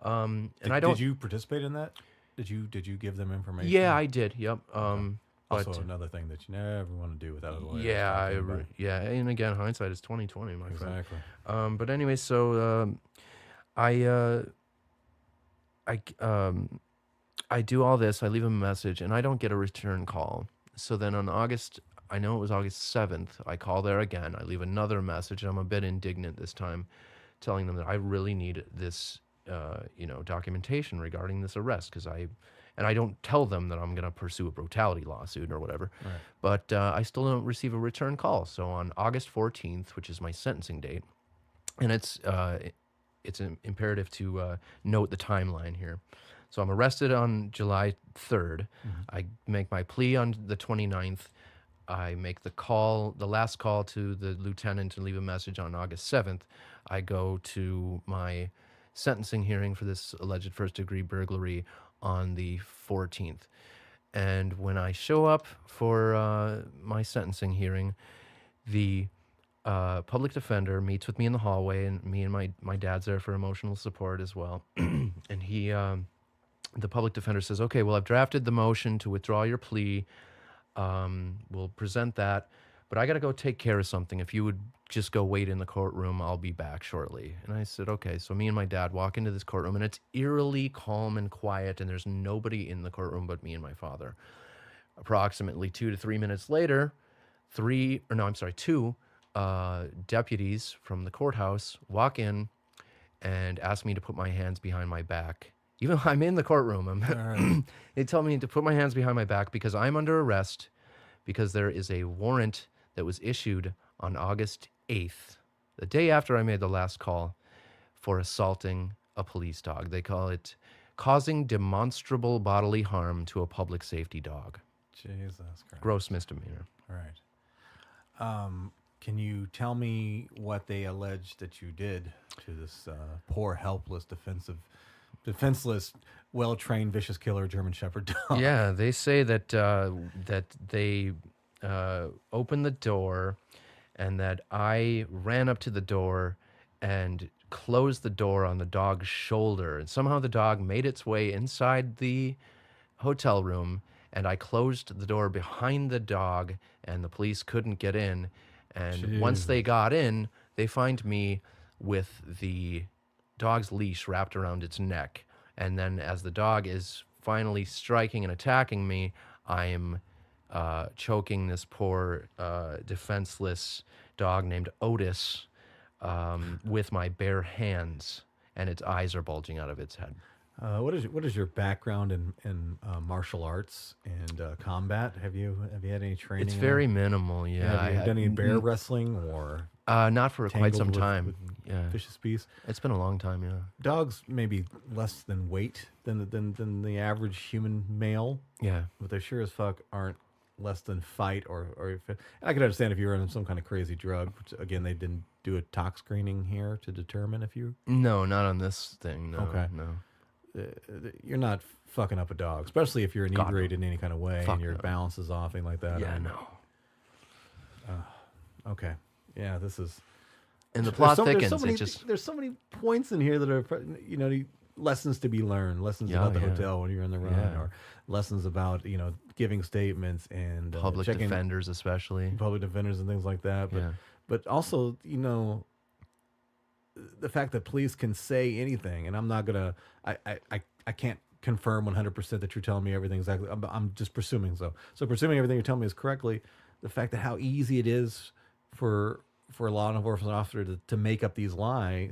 And I don't. Did you participate in that? Did you give them information? Yeah, I did. Yep. Also, But another thing that you never want to do without a lawyer. yeah, yeah, and again, hindsight is 20/20, my friend. Exactly. But anyway, so I do all this. I leave him a message, and I don't get a return call. So then on I know it was August 7th, I call there again. I leave another message. I'm a bit indignant this time, telling them that I really need this, documentation regarding this arrest and I don't tell them that I'm going to pursue a brutality lawsuit or whatever. Right. But I still don't receive a return call. So on August 14th, which is my sentencing date, and it's imperative to note the timeline here. So I'm arrested on July 3rd. I make my plea on the 29th. I make the last call to the lieutenant and leave a message on August 7th. I go to my sentencing hearing for this alleged first-degree burglary on the 14th. And when I show up for my sentencing hearing, the public defender meets with me in the hallway, and me and my dad's there for emotional support as well. And the public defender says, okay, well, I've drafted the motion to withdraw your plea. We'll present that, but I got to go take care of something. If you would just go wait in the courtroom, I'll be back shortly. And I said, okay. So me and my dad walk into this courtroom, and it's eerily calm and quiet, and there's nobody in the courtroom but me and my father. Approximately 2 to 3 minutes later, two deputies from the courthouse walk in and ask me to put my hands behind my back. Even though I'm in the courtroom, they tell me to put my hands behind my back because I'm under arrest, because there is a warrant that was issued on August 8th, the day after I made the last call, for assaulting a police dog. They call it causing demonstrable bodily harm to a public safety dog. Jesus Christ. Gross misdemeanor. All right. Can you tell me what they allege that you did to this poor, helpless, defenseless, well-trained, vicious killer German Shepherd dog? Yeah, they say that they opened the door, and that I ran up to the door and closed the door on the dog's shoulder, and somehow the dog made its way inside the hotel room, and I closed the door behind the dog, and the police couldn't get in. And once they got in, they find me with the dog's leash wrapped around its neck. And then as the dog is finally striking and attacking me, I'm choking this poor defenseless dog named Otis with my bare hands, and its eyes are bulging out of its head. What is your background in martial arts and combat? Have you had any training? It's in very that? minimal. Yeah, Have you done any bear wrestling or not for quite some tangled time. with Yeah, vicious beasts? it's been a long time. Yeah, Dogs maybe less than weight than the average human male, yeah. but they sure as fuck aren't less than fight or if and I can understand if you're on some kind of crazy drug. Which, again, they didn't do a tox screening here to determine if you No, not on this thing. No, Okay. no. you're not fucking up a dog, especially if you're God, no. inebriated in any kind of way Fuck and your no. balance is off, thing like that. Yeah, I mean, no. Okay. Yeah, this is. And the plot thickens. There's so many points in here that are, lessons to be learned, lessons about the hotel when you're on the run, Yeah. or lessons about giving statements and public checking defenders, especially. public defenders and things like that. But Yeah. but also the fact that police can say anything, and I'm not gonna I can't confirm 100% that you're telling me everything exactly. I'm just presuming so presuming everything you're telling me is correctly. The fact that how easy it is for a law enforcement officer to make up these lie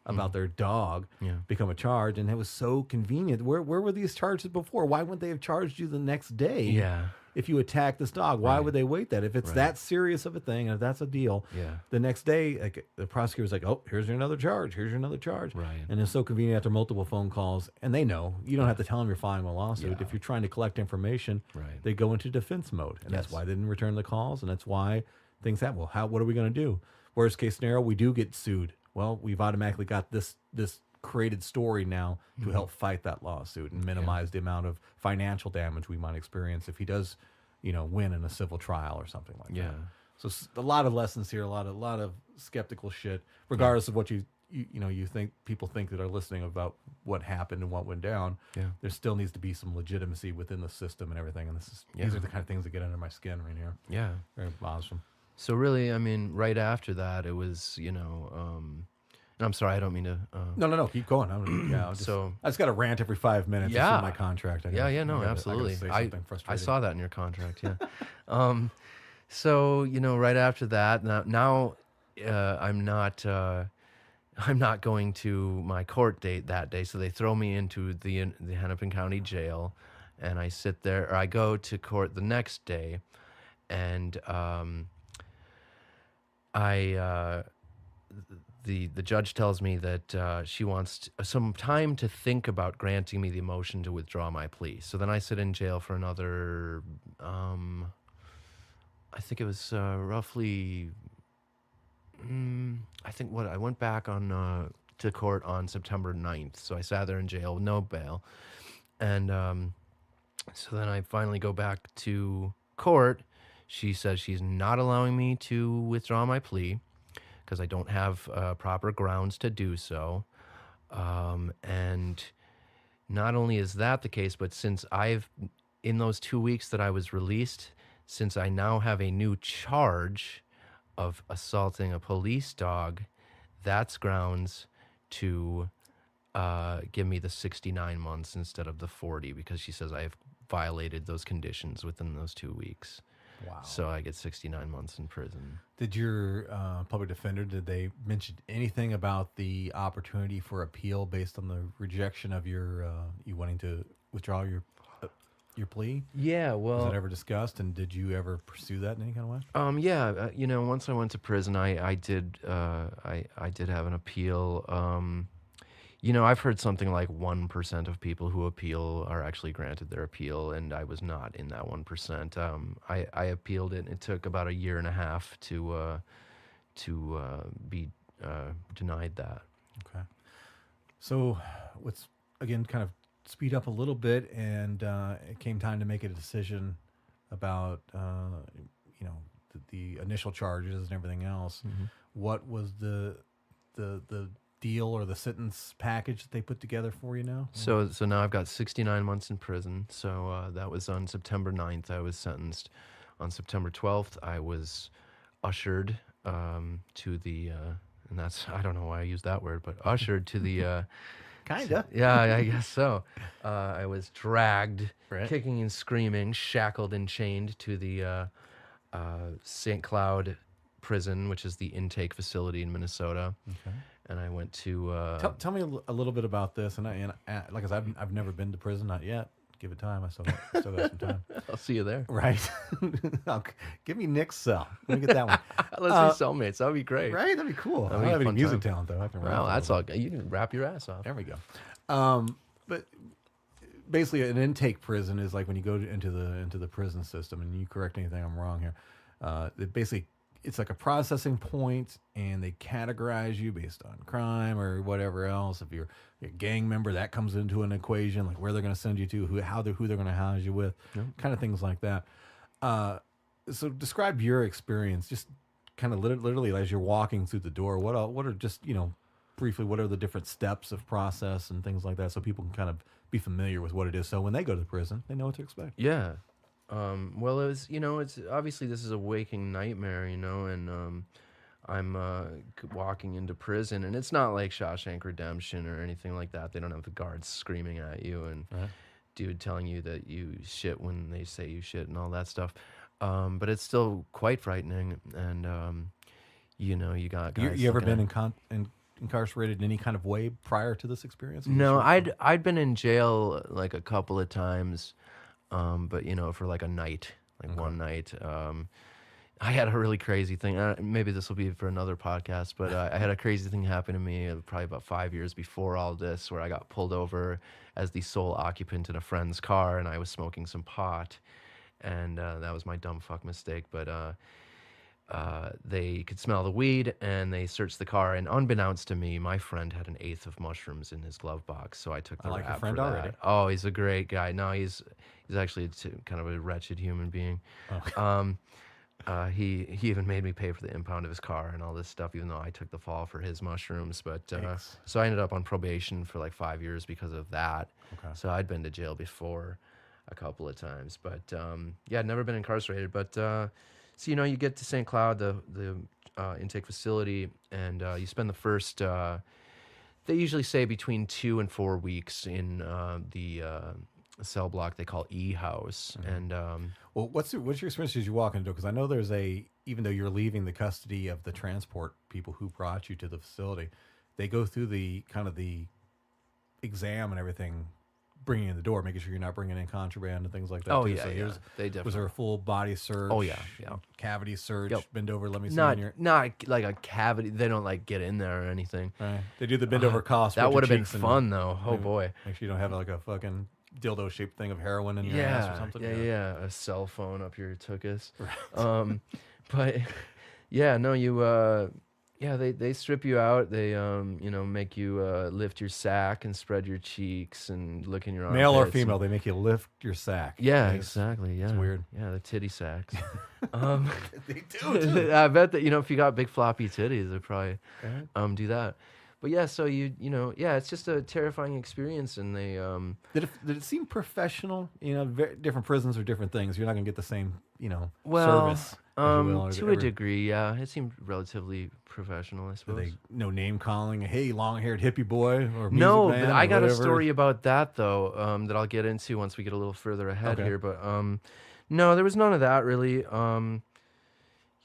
about their dog Yeah. become a charge, and it was so convenient. Where were these charges before? Why wouldn't they have charged you the next day? Yeah. If you attack this dog, why would they wait that? If it's Right. that serious of a thing, and if that's a deal, Yeah. the next day, like, the prosecutor's like, "Oh, here's another charge. Here's another charge." Right. And it's so convenient after multiple phone calls, and they know you don't have to tell them you're filing a lawsuit. Yeah. If you're trying to collect information, Right. they go into defense mode, and that's Yes. why they didn't return the calls, and that's why things happen. Well, what are we going to do? Worst case scenario, we do get sued. Well, we've automatically got this created story now to help fight that lawsuit and minimize the amount of financial damage we might experience if he does, win in a civil trial or something like Yeah. that. So a lot of lessons here, a lot of skeptical shit, regardless of what you think people think that are listening about what happened and what went down. Yeah. There still needs to be some legitimacy within the system and everything. And these Yeah. are the kind of things that get under my skin right here. Yeah. Very bothersome. So really, I mean, right after that, it was, and I'm sorry, I don't mean to. No. Keep going. I just got to rant every 5 minutes. Yeah. It's in my contract. No, absolutely. Say I something frustrating. saw that in your contract. Yeah. So right after that, now I'm not going to my court date that day. So they throw me into the Hennepin County Jail, and I sit there, or I go to court the next day, and the judge tells me that she wants some time to think about granting me the motion to withdraw my plea. So then I sit in jail for another, I think it was roughly, I went back on to court on September 9th. So I sat there in jail, no bail. And so then I finally go back to court. She says she's not allowing me to withdraw my plea because I don't have proper grounds to do so. And not only is that the case, but since in those 2 weeks that I was released, since I now have a new charge of assaulting a police dog, that's grounds to give me the 69 months instead of the 40, because she says I have violated those conditions within those 2 weeks. Wow. So I get 69 months in prison. Did your public defender, did they mention anything about the opportunity for appeal based on the rejection of your you wanting to withdraw your plea? Yeah, Was that ever discussed, and did you ever pursue that in any kind of way? Yeah, once I went to prison, I did have an appeal. I've heard something like 1% of people who appeal are actually granted their appeal, and I was not in that 1%. I appealed it, and it took about a year and a half to be denied that. Okay. So let's, again, kind of speed up a little bit, and it came time to make a decision about, the initial charges and everything else. Mm-hmm. What was the deal or the sentence package that they put together for you now? So now I've got 69 months in prison. So that was on September 9th. I was sentenced. On September 12th, I was ushered to the, and that's, I don't know why I used that word, but ushered to the, Kinda. yeah, I guess so. I was dragged, Right. kicking and screaming, shackled and chained to the St. Cloud prison, which is the intake facility in Minnesota. Okay. And I went to Tell me a little bit about this. And like I said, I've never been to prison, not yet. Give it time. I still got some time. I'll see you there. Right. Give me Nick's cell. Let me get that one. Let's be cellmates. That would be great. Right? That'd be cool. I That'd don't be a have any fun music time. talent, though. I can rap Well, a that's little all. You can wrap your ass off. There we go. But basically, an intake prison is like when you go into the prison system, and you correct anything I'm wrong here. It's like a processing point, and they categorize you based on crime or whatever else. If you're a gang member, that comes into an equation, like where they're going to send you to, who they're going to house you with, kind of things like that. So describe your experience, just kind of literally as you're walking through the door. What are just briefly, what are the different steps of process and things like that, so people can kind of be familiar with what it is. So when they go to the prison, they know what to expect. Yeah. Well, it was, it's obviously this is a waking nightmare, and I'm walking into prison, and it's not like Shawshank Redemption or anything like that. They don't have the guards screaming at you and dude telling you that you shit when they say you shit and all that stuff. But it's still quite frightening, and you got guys. You ever been incarcerated in any kind of way prior to this experience? No, I'd been in jail like a couple of times. But for like a night, one night, I had a really crazy thing. Maybe this will be for another podcast, but I had a crazy thing happen to me probably about 5 years before all this, where I got pulled over as the sole occupant in a friend's car, and I was smoking some pot, and that was my dumb fuck mistake. But they could smell the weed, and they searched the car, and unbeknownst to me, my friend had 1/8 of mushrooms in his glove box, so I took the I like your rap friend for that. already. Oh, he's a great guy. No, he's actually kind of a wretched human being. He even made me pay for the impound of his car and all this stuff, even though I took the fall for his mushrooms. But so I ended up on probation for like 5 years because of that. Okay. So I'd been to jail before a couple of times, but I'd never been incarcerated. But so you get to St. Cloud, the intake facility, and you spend the first. They usually say between 2 and 4 weeks in the cell block they call E-house. And well, what's your experience as you walk into it? Because I know there's even though you're leaving the custody of the transport people who brought you to the facility, they go through the kind of the exam and everything, bringing you in the door, making sure you're not bringing in contraband and things like that. Oh, too. yeah, So yeah. They definitely. was there a full body search? Oh, yeah. Cavity search. Yep. Bend over. Let me see. Not your... like a cavity. They don't like get in there or anything. Right. They do the bend over cough. That would have been cheeks and fun though. Oh maybe boy. Make sure you don't have like a fucking dildo shaped thing of heroin in your ass or something. Yeah. A cell phone up your tuchus. Right. But yeah, no, you they strip you out. They make you lift your sack and spread your cheeks and look in your armpits. Male or female, they make you lift your sack. Yeah, Right? exactly. Yeah, It's weird. Yeah, the titty sacks. They do. Too. I bet that if you got big floppy titties, they probably do that. But yeah, so it's just a terrifying experience, and they Did it seem professional? Different prisons are different things. You're not gonna get the same service. If you will, or to a degree, yeah, it seemed relatively professional, I suppose. No name calling. Hey, long haired hippie boy or music No, man but or I got a whatever. story about that though that I'll get into once we get a little further ahead Okay. here. But no, there was none of that really.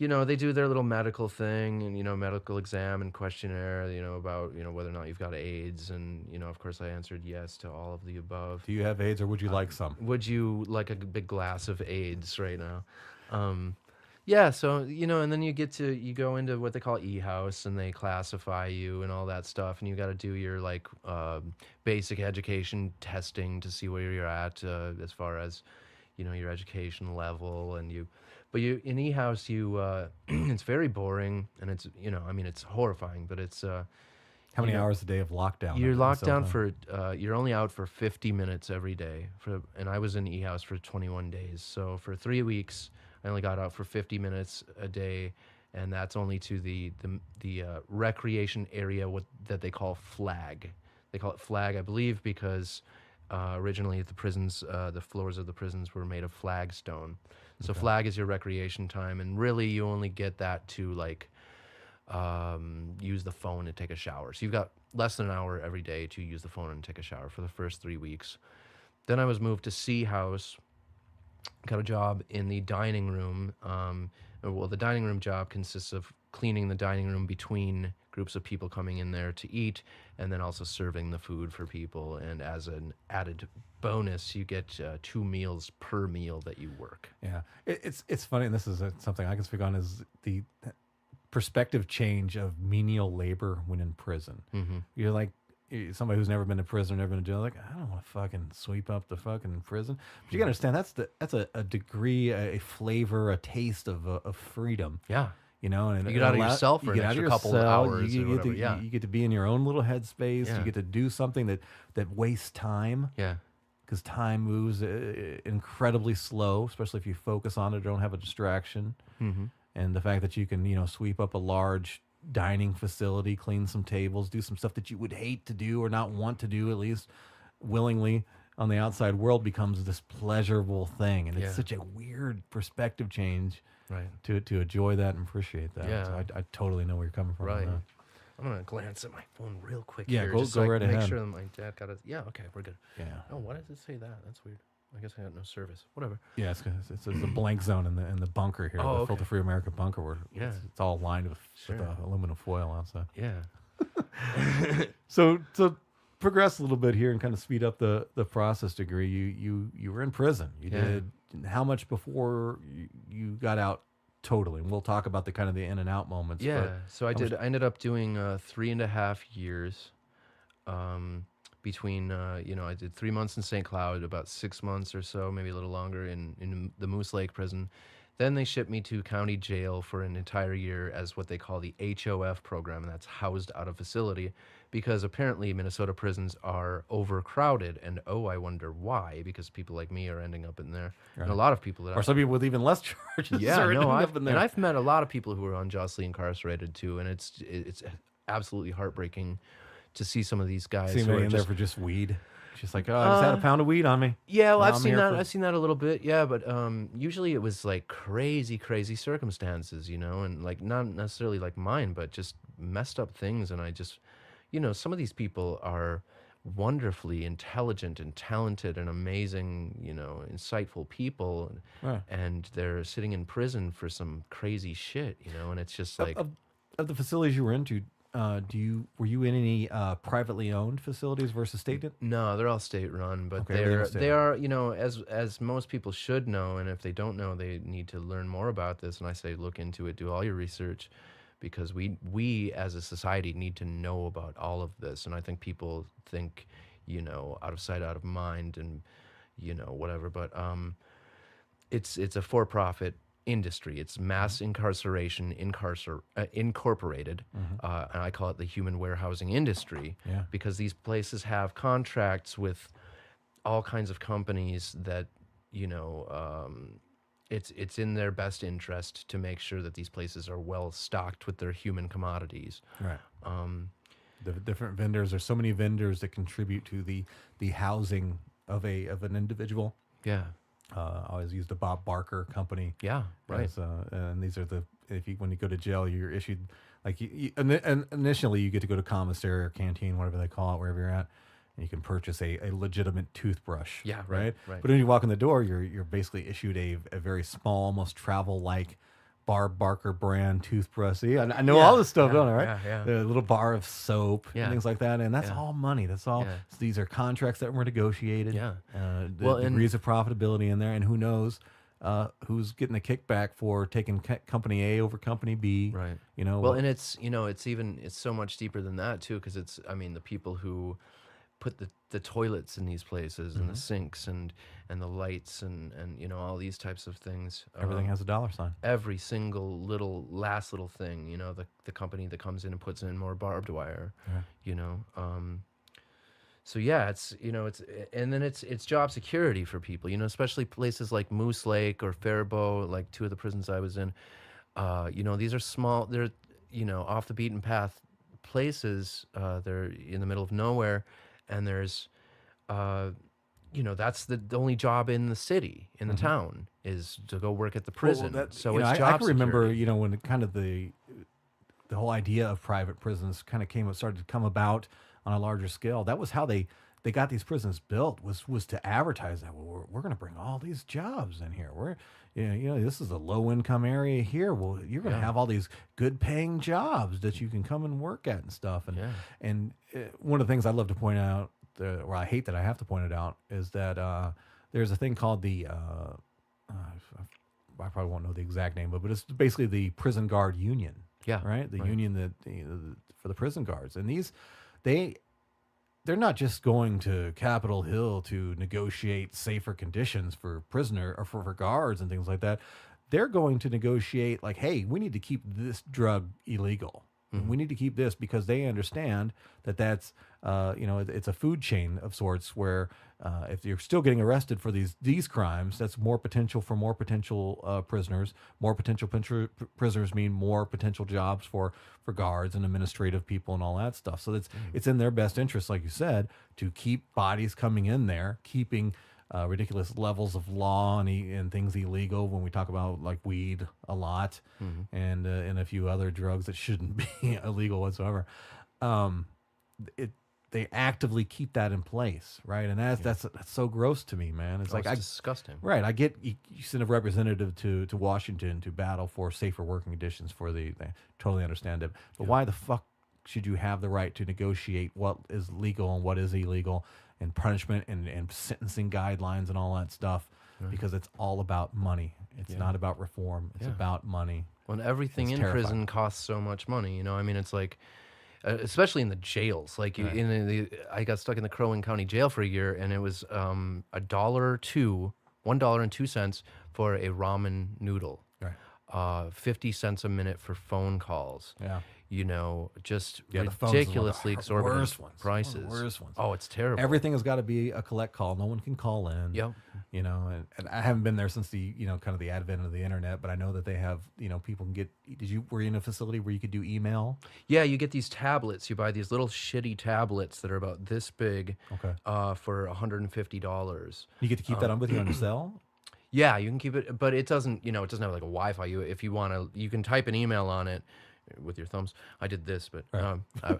They do their little medical thing and medical exam and questionnaire. About whether or not you've got AIDS, and of course I answered yes to all of the above. Do you have AIDS or would you like some? Would you like a big glass of AIDS right now? Yeah, so and then you go into what they call E-house, and they classify you and all that stuff, and you got to do your basic education testing to see where you're at as far as your education level, and but in E-house it's very boring, and it's it's horrifying, but it's How many hours a day of lockdown? you're in locked cell down phone? for you're only out for 50 minutes every day and I was in E-house for 21 days, so for 3 weeks I only got out for 50 minutes a day, and that's only to the recreation area that they call flag. They call it flag, I believe, because originally the prisons, the floors of the prisons were made of flagstone. So flag is your recreation time, and really you only get that to use the phone and take a shower. So you've got less than an hour every day to use the phone and take a shower for the first 3 weeks. Then I was moved to C House, got a job in the dining room. Well, the dining room job consists of cleaning the dining room between groups of people coming in there to eat, and then also serving the food for people. And as an added bonus, you get 2 meals per meal that you work. Yeah, it's funny, and this is something I can speak on, is the perspective change of menial labor when in prison. You're like somebody who's never been to prison, never been to jail. Like, I don't want to fucking sweep up the fucking prison. But you gotta understand, that's a degree, a flavor, a taste of freedom. Yeah. You know, and You get out of yourself for an extra couple of hours or whatever. Yeah. You get to be in your own little headspace. Yeah. You get to do something that wastes time. Yeah. Because time moves incredibly slow, especially if you focus on it, don't have a distraction. And the fact that you can, sweep up a large dining facility, clean some tables, do some stuff that you would hate to do or not want to do, at least willingly, on the outside world, becomes this pleasurable thing. And it's such a weird perspective change. Right. To enjoy that and appreciate that. Yeah. So I totally know where you're coming from. Right. On that. I'm going to glance at my phone real quick Yeah, here. go just so I right can make ahead. sure that my dad got it. Yeah, okay, we're good. Yeah. Oh, why does it say that? That's weird. I guess I got no service. Whatever. Yeah, it's a blank zone in the bunker here, Oh, the okay. Filter Free America bunker, where Yeah. it's all lined with Sure. aluminum foil outside. Yeah. So progress a little bit here and kind of speed up the process degree. You were in prison. You Yeah. did how much before you got out totally? And we'll talk about the kind of the in and out moments. Yeah. but So I ended up doing 3.5 years between, I did 3 months in St. Cloud, about 6 months or so, maybe a little longer in the Moose Lake prison. Then they shipped me to county jail for an entire year as what they call the HOF program, and that's housed out of facility, because apparently Minnesota prisons are overcrowded, and I wonder why, because people like me are ending up in there, and a lot of people that or some people with even less charges. are ending up in there. and I've met a lot of people who are unjustly incarcerated too, and it's absolutely heartbreaking to see some of these guys See who me are in there just for just weed. Just like, I just had a pound of weed on me. Yeah, well, Now I've I'm seen here that. for- I've seen that a little bit. Yeah, but usually it was like crazy circumstances, and like not necessarily like mine, but just messed up things. And I just, some of these people are wonderfully intelligent and talented and amazing, insightful people, Right. and they're sitting in prison for some crazy shit, and it's just like, Of the facilities you were into, were you in any privately owned facilities versus state? no, they're all state run, but Okay, everything's they state are, as most people should know, and if they don't know, they need to learn more about this. And I say, look into it, do all your research, because we as a society need to know about all of this. And I think people think, out of sight, out of mind, and whatever. But it's a for-profit industry. It's mass incarceration incorporated, and I call it the human warehousing industry, Yeah. because these places have contracts with all kinds of companies that it's in their best interest to make sure that these places are well stocked with their human commodities. Right. The different vendors. There's so many vendors that contribute to the housing of an individual. Yeah. I always use the Bob Barker company. Yeah. Right. And these are when you go to jail, you're issued and initially you get to go to commissary or canteen, whatever they call it, wherever you're at, and you can purchase a legitimate toothbrush. Yeah, right. right. But when you walk in the door, you're basically issued a very small, almost travel-like Bob Barker brand toothbrush. See, I know all this stuff, don't I? Right? Yeah. The little bar of soap Yeah. and things like that, and that's Yeah. all money. That's all. Yeah. So these are contracts that were negotiated. Yeah. The degrees of profitability in there, and who knows who's getting a kickback for taking company A over company B. Right. Well, and it's it's so much deeper than that too, because it's the people who put the toilets in these places and the sinks and the lights and all these types of things. everything has a dollar sign. Every single last little thing, the company that comes in and puts in more barbed wire, so yeah, it's and then it's job security for people, especially places like Moose Lake or Faribault, like two of the prisons I was in. These are small, they're off the beaten path places. They're in the middle of nowhere, and there's that's the only job in the city, in the town, is to go work at the prison. So it's job I can remember, security. when kind of the whole idea of private prisons kind of started to come about on a larger scale. That was how they they got these prisons built was to advertise that, well, we're going to bring all these jobs in here. We're, this is a low income area here. Well, you're going to have all these good paying jobs that you can come and work at and stuff. And one of the things I love to point out, or I hate that I have to point it out, is that there's a thing called the I probably won't know the exact name, but it's basically the prison guard union. Yeah. Right. The union that for the prison guards, and they're not just going to Capitol Hill to negotiate safer conditions for prisoner or for guards and things like that. They're going to negotiate like, hey, we need to keep this drug illegal. And we need to keep this because they understand that that's, it's a food chain of sorts where if you're still getting arrested for these crimes, that's more potential for more potential prisoners. More potential prisoners mean more potential jobs for guards and administrative people and all that stuff. So it's in their best interest, like you said, to keep bodies coming in there, keeping ridiculous levels of law and things illegal when we talk about like weed a lot and a few other drugs that shouldn't be illegal whatsoever. They actively keep that in place, right? And that's so gross to me, man. It's like disgusting. Right. I get you send a representative to Washington to battle for safer working conditions for they totally understand it. But why the fuck should you have the right to negotiate what is legal and what is illegal and punishment and sentencing guidelines and all that stuff? Because it's all about money. It's not about reform. It's about money. When everything It's in terrifying. prison costs so much money, I mean, it's like, especially in the jails. Like I got stuck in the Crow Wing County Jail for a year, and it was $1.02 for a ramen noodle. Right. 50 cents a minute for phone calls. Yeah. Just The phones are ridiculously one of the exorbitant worst ones. prices. One of the worst ones. Oh, it's terrible. Everything has got to be a collect call. No one can call in. Yep. And I haven't been there since the kind of the advent of the internet, but I know that they have people can get. Were you in a facility where you could do email? Yeah, you get these tablets. You buy these little shitty tablets that are about this big. Okay. For $150. You get to keep that on with you on your cell. Yeah, you can keep it, but it doesn't. It doesn't have like a Wi-Fi. If you want to, you can type an email on it with your thumbs. I did this, but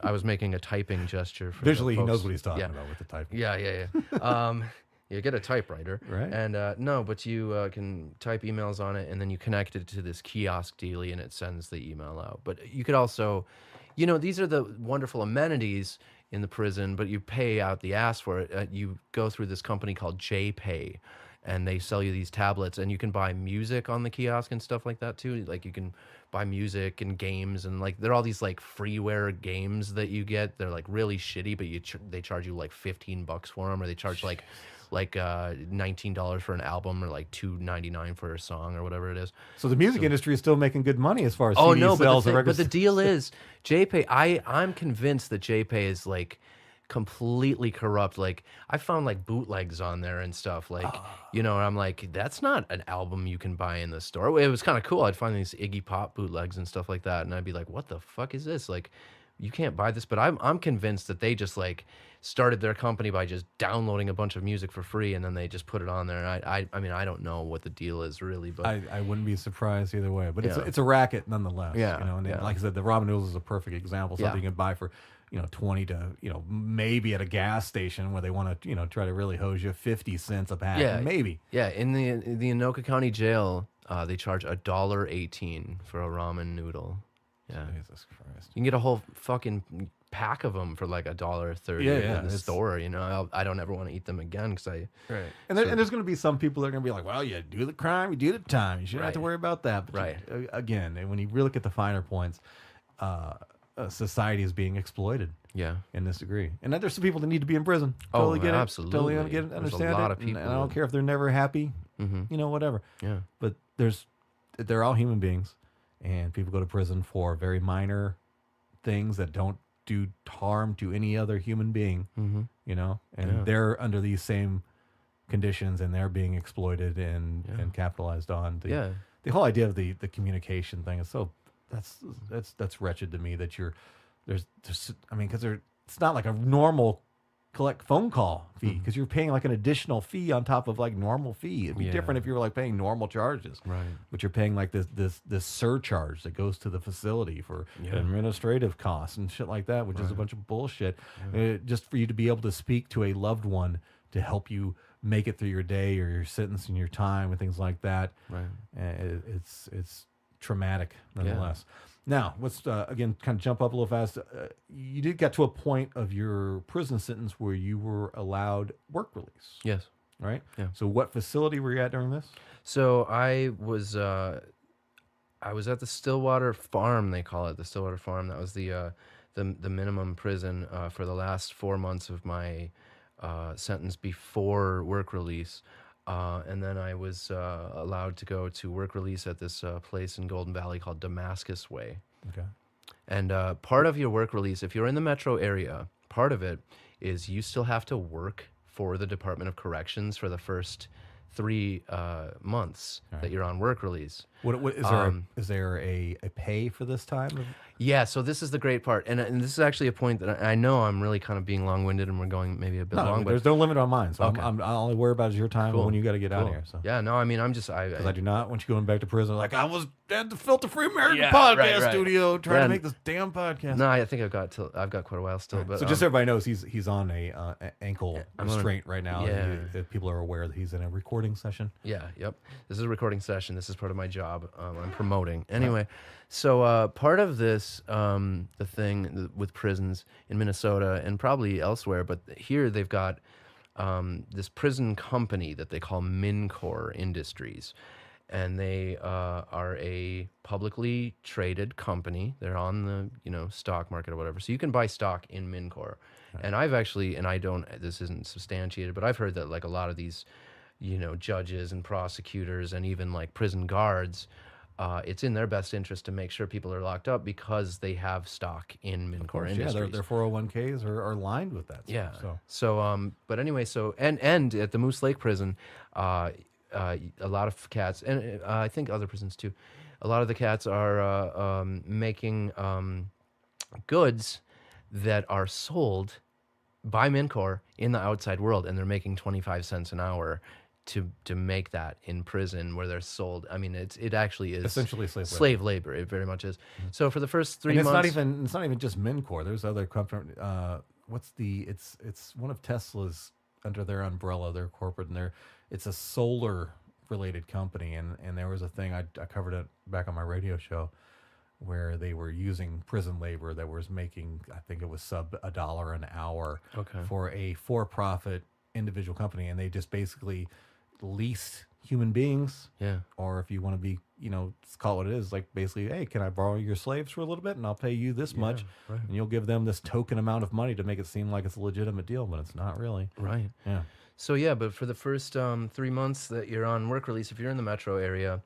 I was making a typing gesture. For Visually, the he folks. knows what he's talking about with the typing. Yeah. You get a typewriter, Right. And but you can type emails on it, and then you connect it to this kiosk dealie, and it sends the email out. But you could also, these are the wonderful amenities in the prison, but you pay out the ass for it. You go through this company called JPay, and they sell you these tablets, and you can buy music on the kiosk and stuff like that too. Like you can buy music and games, and like there are all these like freeware games that you get. They're like really shitty, but they charge you like $15 for them, or they charge like $19 for an album, or like $2.99 for a song, or whatever it is. So the music industry is still making good money as far as Oh CD no, sales but the deal is JPay. I'm convinced that JPay is like completely corrupt. Like I found like bootlegs on there and stuff. Like and I'm like, that's not an album you can buy in the store. It was kind of cool. I'd find these Iggy Pop bootlegs and stuff like that, and I'd be like, what the fuck is this? Like, you can't buy this. But I'm convinced that they just like started their company by just downloading a bunch of music for free, and then they just put it on there. And I mean, I don't know what the deal is really, but I wouldn't be surprised either way. But Yeah. it's a racket nonetheless. Yeah, And yeah. like I said, the ramen noodles is a perfect example. Something Yeah. you can buy for 20 to maybe at a gas station where they want to try to really hose you 50 cents a pack. Yeah. Maybe. yeah, in the Anoka County Jail, they charge $1.18 for a ramen noodle. Yeah, Jesus Christ. you can get a whole fucking pack of them for like $1.30 Yeah, in the it's- store. I don't ever want to eat them again because Right. And there's going to be some people that are going to be like, well, you do the crime, you do the time. You shouldn't have to Right. worry about that. But Right. Again, and when you really look at the finer points, society is being exploited yeah. in this degree. And then there's some people that need to be in prison. Oh, Totally get absolutely. it. Totally get it. There's a Understand lot it. of people And I don't that- care if they're never happy. Mm-hmm. Whatever. Yeah. But they're all human beings, and people go to prison for very minor things that don't do harm to any other human being. Mm-hmm. And Yeah. they're under these same conditions, and they're being exploited and capitalized on. The whole idea of the communication thing is so that's wretched to me. That because it's not like a normal collect phone call fee Mm-hmm. because you're paying like an additional fee on top of like normal fee. It'd be Yeah. different if you were like paying normal charges, Right. but you're paying like this surcharge that goes to the facility for Yeah. administrative costs and shit like that, which is a Right. bunch of bullshit. Just for you to be able to speak to a loved one to help you make it through your day or your sentence and your time and things like that. Right. It's traumatic nonetheless. Now, let's again kind of jump up a little fast. You did get to a point of your prison sentence where you were allowed work release, Yes. right? Yeah. So, what facility were you at during this? So I was at the Stillwater Farm. They call it the Stillwater Farm. That was the minimum prison for the last 4 months of my sentence before work release. And then I was allowed to go to work release at this place in Golden Valley called Damascus Way. Okay. And part of your work release, if you're in the metro area, part of it is you still have to work for the Department of Corrections for the first 3 months that you're on work release. What is there a pay for this time? Yeah, so this is the great part. And this is actually a point that I know I'm really kind of being long-winded and we're going maybe a bit No, long. But there's no limit on mine. So Okay. I'll only worry about is your time and Cool. when you got to get out of Cool. here. So. Yeah, no, I mean, I'm just... Because I do not want you going back to prison like I was at the Filter Free American Yeah, podcast right. studio trying Yeah, to make this damn podcast. No, I think I've got quite a while still. But So just so everybody knows, he's on a ankle I'm on a- restraint right now. yeah. If people are aware that he's in a recording session. Yeah, yep. This is a recording session. This is part of my job. I'm promoting. Anyway, so part of this, the thing with prisons in Minnesota and probably elsewhere, but here they've got this prison company that they call Mincor Industries. And they are a publicly traded company. They're on the stock market or whatever. So you can buy stock in Mincor. And I've actually, and I don't, this isn't substantiated, but I've heard that like a lot of these, judges and prosecutors and even like prison guards, it's in their best interest to make sure people are locked up because they have stock in Mincor Industries. Yeah, their 401ks are lined with that. Yeah. Stuff, So, but anyway, and at the Moose Lake prison, a lot of cats, and I think other prisons too, a lot of the cats are making goods that are sold by Mincor in the outside world, and they're making 25 cents an hour to make that in prison where they're sold. I mean, it actually is essentially slave labor. Slave labor. It very much is. So for the first 3 And months, it's not even just Mincor. There's other companies. It's one of Tesla's under their umbrella, their corporate, and it's a solar related company. And there was a thing I covered it back on my radio show where they were using prison labor that was making, I think it was sub $1 an hour for a for-profit individual company, and they just basically leased human beings. yeah. Or if you want to be, call it what it is, like basically, hey, can I borrow your slaves for a little bit and I'll pay you this much, right. and you'll give them this token amount of money to make it seem like it's a legitimate deal, but it's not really. Right. Yeah. So yeah, but for the first 3 months that you're on work release, if you're in the metro area,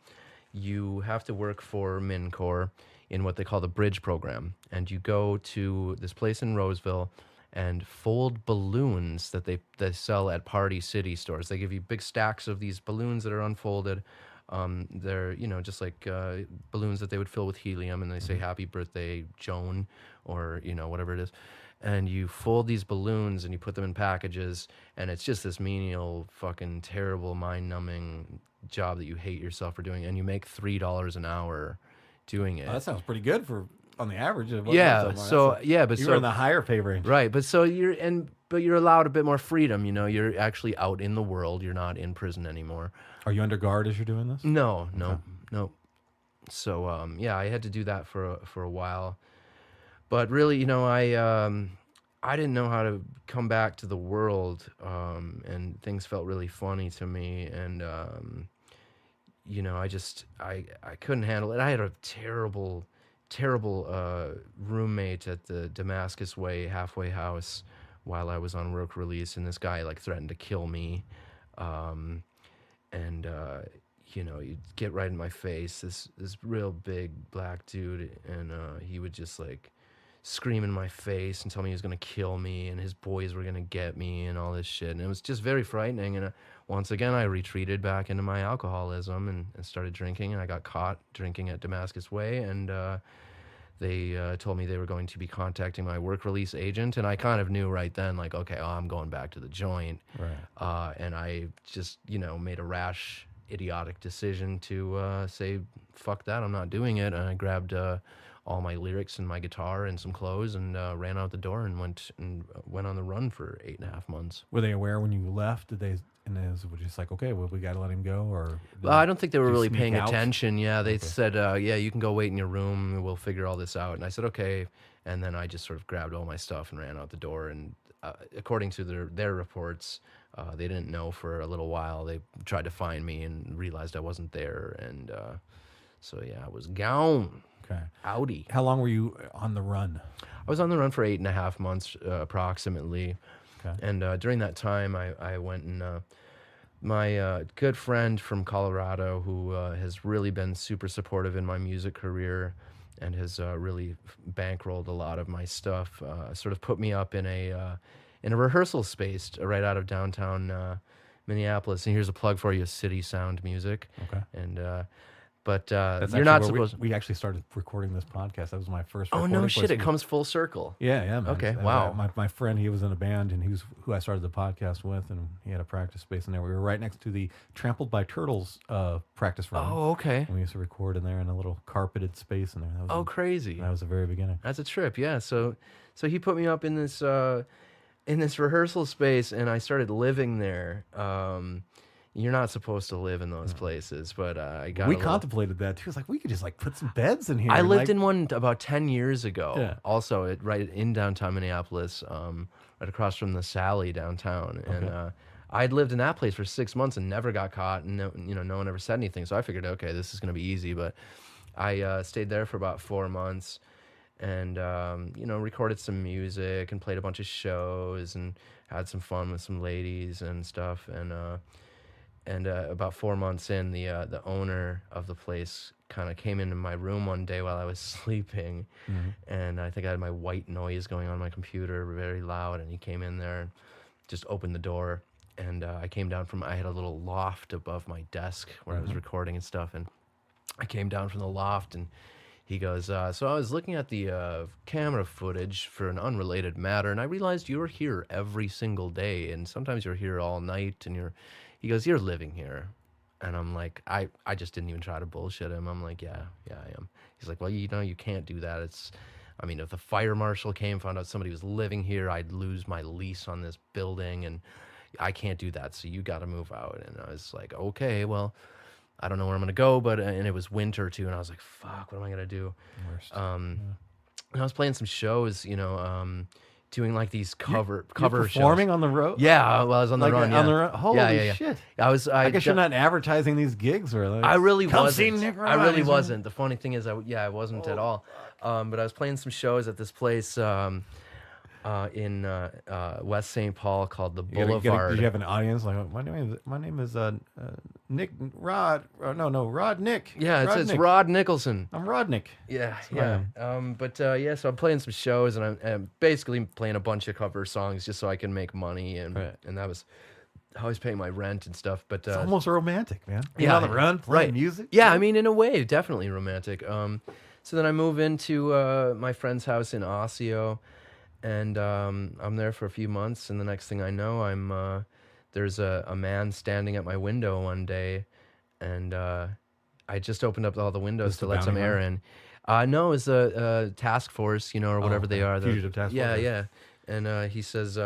you have to work for Mincor in what they call the Bridge program, and you go to this place in Roseville and fold balloons that they sell at Party City stores. They give you big stacks of these balloons that are unfolded. They're just like balloons that they would fill with helium, and they say "Happy Birthday, Joan," or whatever it is. And you fold these balloons and you put them in packages, and it's just this menial, fucking terrible, mind-numbing job that you hate yourself for doing, and you make $3 an hour doing it. That sounds pretty good for on the average. Of Yeah. So yeah, but you're in the higher pay range, right? But so you're allowed a bit more freedom. You're actually out in the world. You're not in prison anymore. Are you under guard as you're doing this? No. So I had to do that for a while, but really, I didn't know how to come back to the world, and things felt really funny to me, and I couldn't handle it. I had a terrible roommate at the Damascus Way halfway house while I was on work release, and this guy like threatened to kill me, he'd get right in my face, this real big black dude, and he would just like scream in my face and tell me he was gonna kill me and his boys were gonna get me and all this shit, and it was just very frightening. And once again, I retreated back into my alcoholism and started drinking, and I got caught drinking at Damascus Way, and they told me they were going to be contacting my work release agent, and I kind of knew right then, like, okay, I'm going back to the joint. Right. And I just, made a rash, idiotic decision to say, fuck that, I'm not doing it. And I grabbed all my lyrics and my guitar and some clothes and ran out the door and went on the run for 8.5 months. Were they aware when you left? Did they? And it was just like, okay, well, we got to let him go, or Well, I don't think they were did you really sneak paying out? attention. Yeah, they Okay. said, yeah, you can go wait in your room. We'll figure all this out. And I said, okay. And then I just sort of grabbed all my stuff and ran out the door. And according to their reports, they didn't know for a little while. They tried to find me and realized I wasn't there. And so, yeah, I was gone. Okay. Howdy. How long were you on the run? I was on the run for 8.5 months, approximately. Okay. And during that time, I went and my good friend from Colorado, who has really been super supportive in my music career and has really bankrolled a lot of my stuff, sort of put me up in a rehearsal space right out of downtown Minneapolis. And here's a plug for you, City Sound Music. Okay. And but That's you're not actually where supposed. we actually started recording this podcast. That was my first. Oh no recording shit! place. It comes full circle. Yeah, yeah, man. Okay, And, wow. My friend, he was in a band, and he was who I started the podcast with, and he had a practice space in there. We were right next to the Trampled by Turtles practice room. Oh, okay. And we used to record in there in a little carpeted space in there. That was Crazy. That was the very beginning. That's a trip, yeah. So he put me up in this rehearsal space, and I started living there. You're not supposed to live in those places, but I got. We contemplated that too. It's like we could just like put some beds in here. I and, lived like, in one about 10 years ago. Yeah. Also, right in downtown Minneapolis, right across from the Sally downtown, and I'd lived in that place for 6 months and never got caught, and no one ever said anything. So I figured, okay, this is gonna be easy. But I stayed there for about 4 months, and recorded some music and played a bunch of shows and had some fun with some ladies and stuff. And about 4 months in, the owner of the place kind of came into my room one day while I was sleeping, and I think I had my white noise going on my computer very loud, and he came in there and just opened the door, and I came down I had a little loft above my desk where I was recording and stuff, and I came down from the loft, and he goes, so I was looking at the camera footage for an unrelated matter, and I realized you're here every single day, and sometimes you're here all night, and he goes, you're living here. And I'm like, I just didn't even try to bullshit him. I'm like, yeah, I am. He's like, well, you can't do that. If the fire marshal came, found out somebody was living here, I'd lose my lease on this building, and I can't do that, so you got to move out. And I was like, okay, well, I don't know where I'm going to go, and it was winter too, and I was like, fuck, what am I going to do? Worst. And I was playing some shows, doing like these cover performing shows. on the road. Yeah, well, I was on the Like run. on Yeah. the run. Holy yeah. shit! I guess you're not advertising these gigs, or like, I really come wasn't. see Nick I really Ryan. wasn't. The funny thing is, I wasn't at all. But I was playing some shows at this place in West St. Paul called the Boulevard. Did you have an audience? Like, my name is Nick Rod. Rod Nick. Yeah, it's Nick. Rod Nicholson. I'm Rod Nick. Yeah, who I yeah. So I'm playing some shows, and I'm basically playing a bunch of cover songs just so I can make money, and Right. and that was how I was paying my rent and stuff. But It's almost romantic, man. yeah, You're on the run, playing music. Yeah, in a way, definitely romantic. So then I move into my friend's house in Osseo, and I'm there for a few months, and the next thing I know, there's a man standing at my window one day, and I just opened up all the windows This to the let some bounty air hunter? in. No, it's a task force, or whatever they okay. are. Fugitive task Yeah, force. yeah. And he says,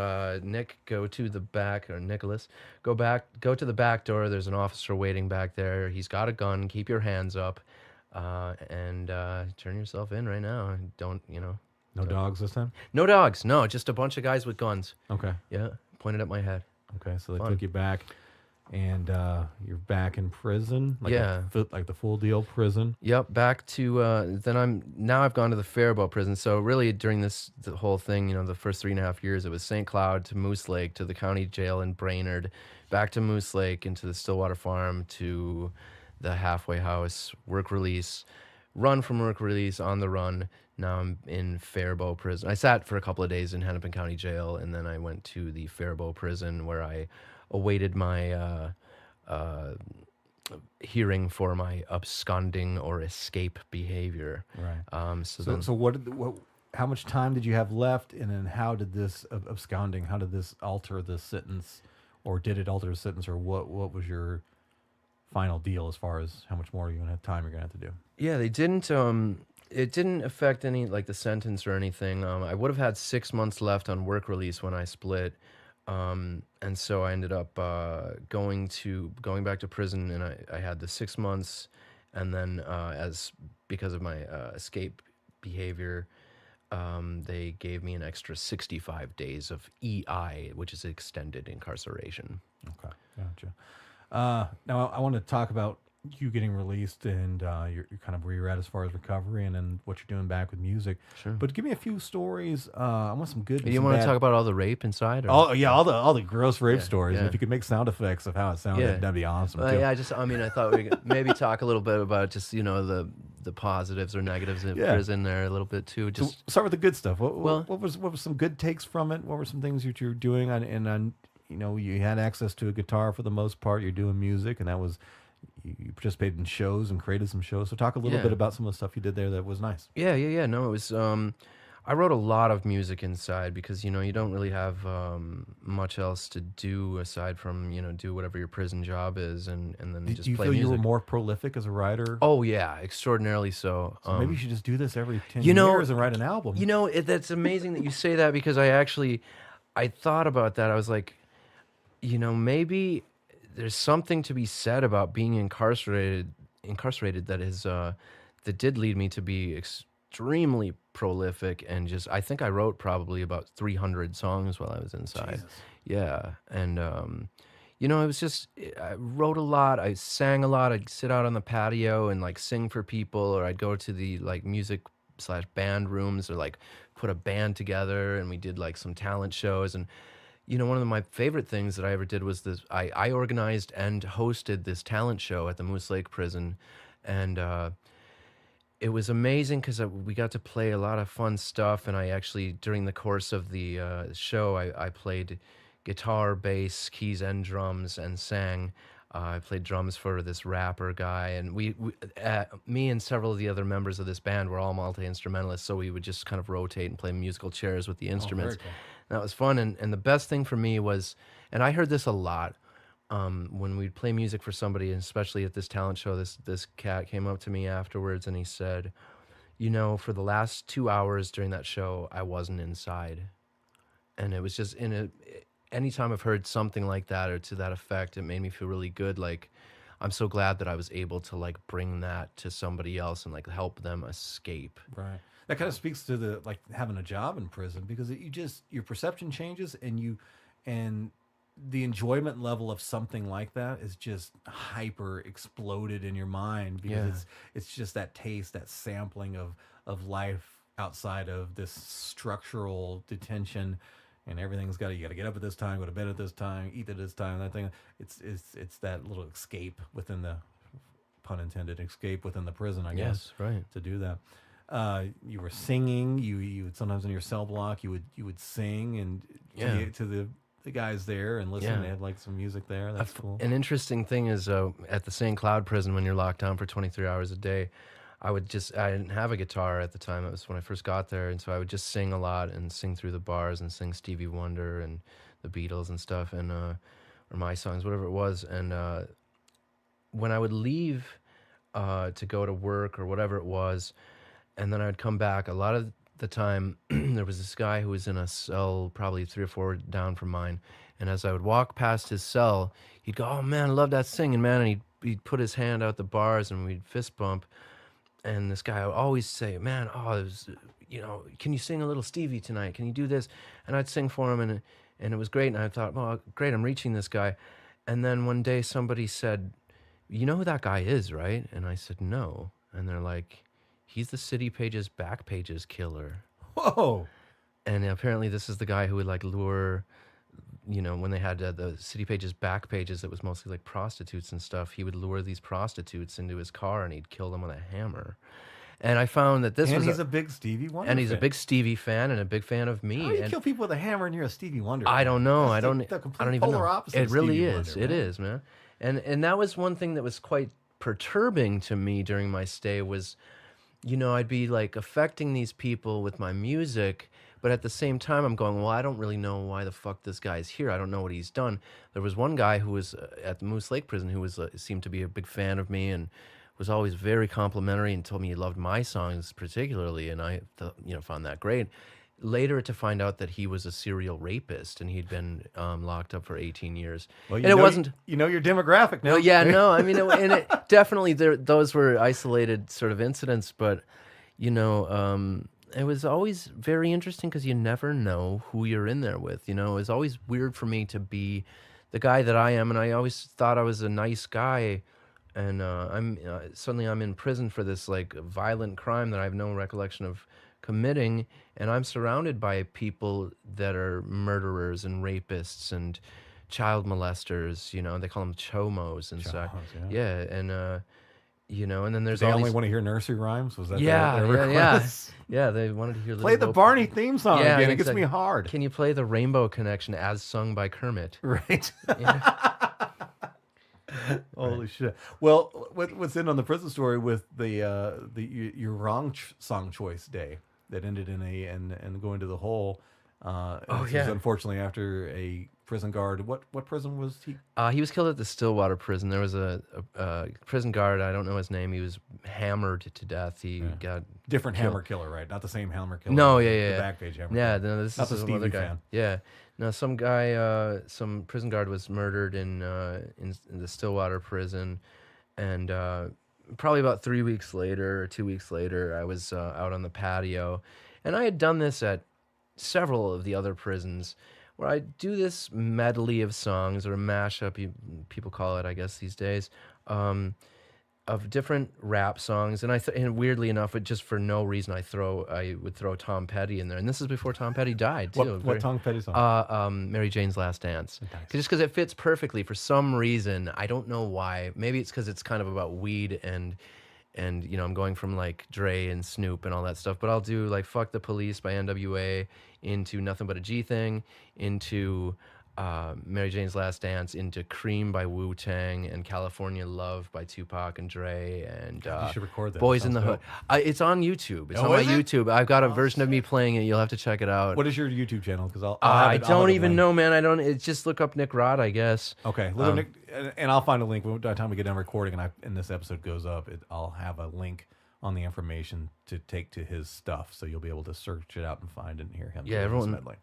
Nick, go to the back, or Nicholas, go to the back door. There's an officer waiting back there. He's got a gun. Keep your hands up, and turn yourself in right now. Don't. No dogs this time. No dogs. No, just a bunch of guys with guns. Okay. Yeah, pointed at my head. Okay. So they Fun. took you back, and you're back in prison. Like Yeah. like the full deal prison. Yep. Back to I've gone to the Faribault prison. So really, during the whole thing, the first 3.5 years, it was St. Cloud to Moose Lake to the county jail in Brainerd, back to Moose Lake into the Stillwater Farm to the halfway house, work release, run from work release, on the run. Now I'm in Faribault prison. I sat for a couple of days in Hennepin County Jail, and then I went to the Faribault prison where I awaited my hearing for my absconding or escape behavior. Right. So So, then, so what? How much time did you have left, and then how did this absconding? How did this alter the sentence, or did it alter the sentence, or what was your final deal as far as how much more you're gonna have time you're gonna have to do? yeah, they didn't. It didn't affect any like the sentence or anything. I would have had 6 months left on work release when I split, and so I ended up going back to prison, and I had the 6 months, and then as because of my escape behavior, they gave me an extra 65 days of EI, which is extended incarceration. Okay, gotcha. Now I want to talk about you getting released and you're kind of where you're at as far as recovery, and then what you're doing back with music. Sure. But give me a few stories. I want some good. And You some want to bad. talk about all the rape inside? Or? Oh yeah, all the gross rape Yeah, stories. And yeah. if you could make sound effects of how it sounded, Yeah. that'd be awesome too. Yeah, I thought we could maybe talk a little bit about just, the positives or negatives of Yeah. prison there a little bit too. So Just, start with the good stuff. Well- What was some good takes from it? What were some things that you're doing? And you had access to a guitar for the most part. You're doing music, and that was you participated in shows and created some shows. So talk a little Yeah. bit about some of the stuff you did there that was nice. yeah. No, it was, I wrote a lot of music inside because, you don't really have much else to do aside from, do whatever your prison job is and then Do just you play feel music. you were more prolific as a writer? Oh, yeah, extraordinarily so. So maybe you should just do this every 10 you know- years and write an album. That's amazing that you say that because I thought about that. I was like, maybe there's something to be said about being incarcerated that is that did lead me to be extremely prolific and just I think I wrote probably about 300 songs while I was inside. Jesus. Yeah, and it was just I wrote a lot, I sang a lot, I'd sit out on the patio and like sing for people, or I'd go to the like music/band rooms or like put a band together and we did like some talent shows. And one of my favorite things that I ever did was this. I organized and hosted this talent show at the Moose Lake Prison, and it was amazing because we got to play a lot of fun stuff. And I actually, during the course of the show, I played guitar, bass, keys, and drums, and sang. I played drums for this rapper guy, and me and several of the other members of this band were all multi-instrumentalists, so we would just kind of rotate and play musical chairs with the instruments. cool. That was fun, and the best thing for me was, and I heard this a lot, when we'd play music for somebody, and especially at this talent show, this cat came up to me afterwards, and he said, for the last 2 hours during that show, I wasn't inside. And it was just anytime I've heard something like that or to that effect, it made me feel really good. Like, I'm so glad that I was able to like bring that to somebody else and like help them escape. Right. That kind of speaks to the like having a job in prison, because your perception changes, and the enjoyment level of something like that is just hyper exploded in your mind, because Yeah. it's just that taste, that sampling of life outside of this structural detention. And everything's you got to get up at this time, go to bed at this time, eat at this time, that thing. It's that little escape within the, pun intended, escape within the prison, I guess. Yes, right. To do that. You were singing. You would sometimes in your cell block you would sing and Yeah. to the guys there and listen. Yeah. They had like some music there. That's cool. An interesting thing is at the St. Cloud prison, when you're locked down for 23 hours a day, I didn't have a guitar at the time. It was when I first got there. And so I would just sing a lot and sing through the bars and sing Stevie Wonder and the Beatles and stuff, and or my songs, whatever it was. And when I would leave to go to work or whatever it was, and then I'd come back, a lot of the time there was this guy who was in a cell probably 3 or 4 down from mine. And as I would walk past his cell, he'd go, "Oh man, I love that singing, man." And he'd put his hand out the bars and we'd fist bump. And this guy would always say, "Man, can you sing a little Stevie tonight? Can you do this?" And I'd sing for him, and it was great. And I thought, "Well, great, I'm reaching this guy." And then one day somebody said, "You know who that guy is, right?" And I said, "No." And they're like, "He's the City Pages Back Pages killer." Whoa. And apparently this is the guy who would like lure, when they had the City Pages Back Pages that was mostly like prostitutes and stuff, he would lure these prostitutes into his car and he'd kill them with a hammer. And I found that He's a big Stevie Wonder and he's a fan. big Stevie fan and a big fan of me. How do you And kill people with a hammer and you're a Stevie Wonder I fan? don't know. That's I the don't complete even polar know. opposite It of really Stevie is. Wonder, It man. is, man. And that was one thing that was quite perturbing to me during my stay was, I'd be like affecting these people with my music, but at the same time, I'm going, well, I don't really know why the fuck this guy's here. I don't know what he's done. There was one guy who was at the Moose Lake prison who was seemed to be a big fan of me and was always very complimentary and told me he loved my songs particularly, and I found that great. Later to find out that he was a serial rapist and he'd been locked up for 18 years. Well, and it wasn't. You know your demographic now. Well, yeah, no, I mean, it definitely those were isolated sort of incidents, but it was always very interesting because you never know who you're in there with. It was always weird for me to be the guy that I am, and I always thought I was a nice guy. And suddenly I'm in prison for this like violent crime that I have no recollection of committing, and I'm surrounded by people that are murderers and rapists and child molesters. They call them chomos and such. Yeah, and and then there's they all only these... want to hear nursery rhymes. Was that yeah, their yeah. request? Yeah, they wanted to hear Play the Barney theme song Yeah, again. It it's gets me hard. Can you play the Rainbow Connection as sung by Kermit? Right. Yeah. Holy shit! Well, what's in on the prison story with the your wrong song choice day that ended in and going to the hole. This was unfortunately after a prison guard. What prison was he? He was killed at the Stillwater prison. There was a prison guard. I don't know his name. He was hammered to death. He got different killed. hammer killer, right? Not the same hammer killer. No, the Backpage hammer. Yeah, killer. no, this Not is the another Stevie guy. fan. Yeah, no, some guy, some prison guard was murdered in the Stillwater prison, and probably about 3 weeks later or 2 weeks later, I was out on the patio, and I had done this at several of the other prisons, where I do this medley of songs, or a mashup, people call it, I guess, these days, of different rap songs, and weirdly enough, just for no reason, I would throw Tom Petty in there, and this is before Tom Petty died too. What Tom Petty song? Mary Jane's Last Dance. Nice. Just because it fits perfectly for some reason. I don't know why. Maybe it's because it's kind of about weed and I'm going from like Dre and Snoop and all that stuff, but I'll do like Fuck the Police by NWA into Nothing But a G Thing, into Mary Jane's Last Dance, into Cream by Wu-Tang, and California Love by Tupac and Dre, and you should record that. Boys in the Hood. It's on YouTube. It's on my YouTube. I've got a version of me playing it. You'll have to check it out. What is your YouTube channel? Because I don't even know, man. I don't. It's just look up Nick Rod, I guess. Okay, Nick, and I'll find a link by the time we get done recording, and this episode goes up. I'll have a link on the information to take to his stuff, so you'll be able to search it out and find it and hear him. Yeah,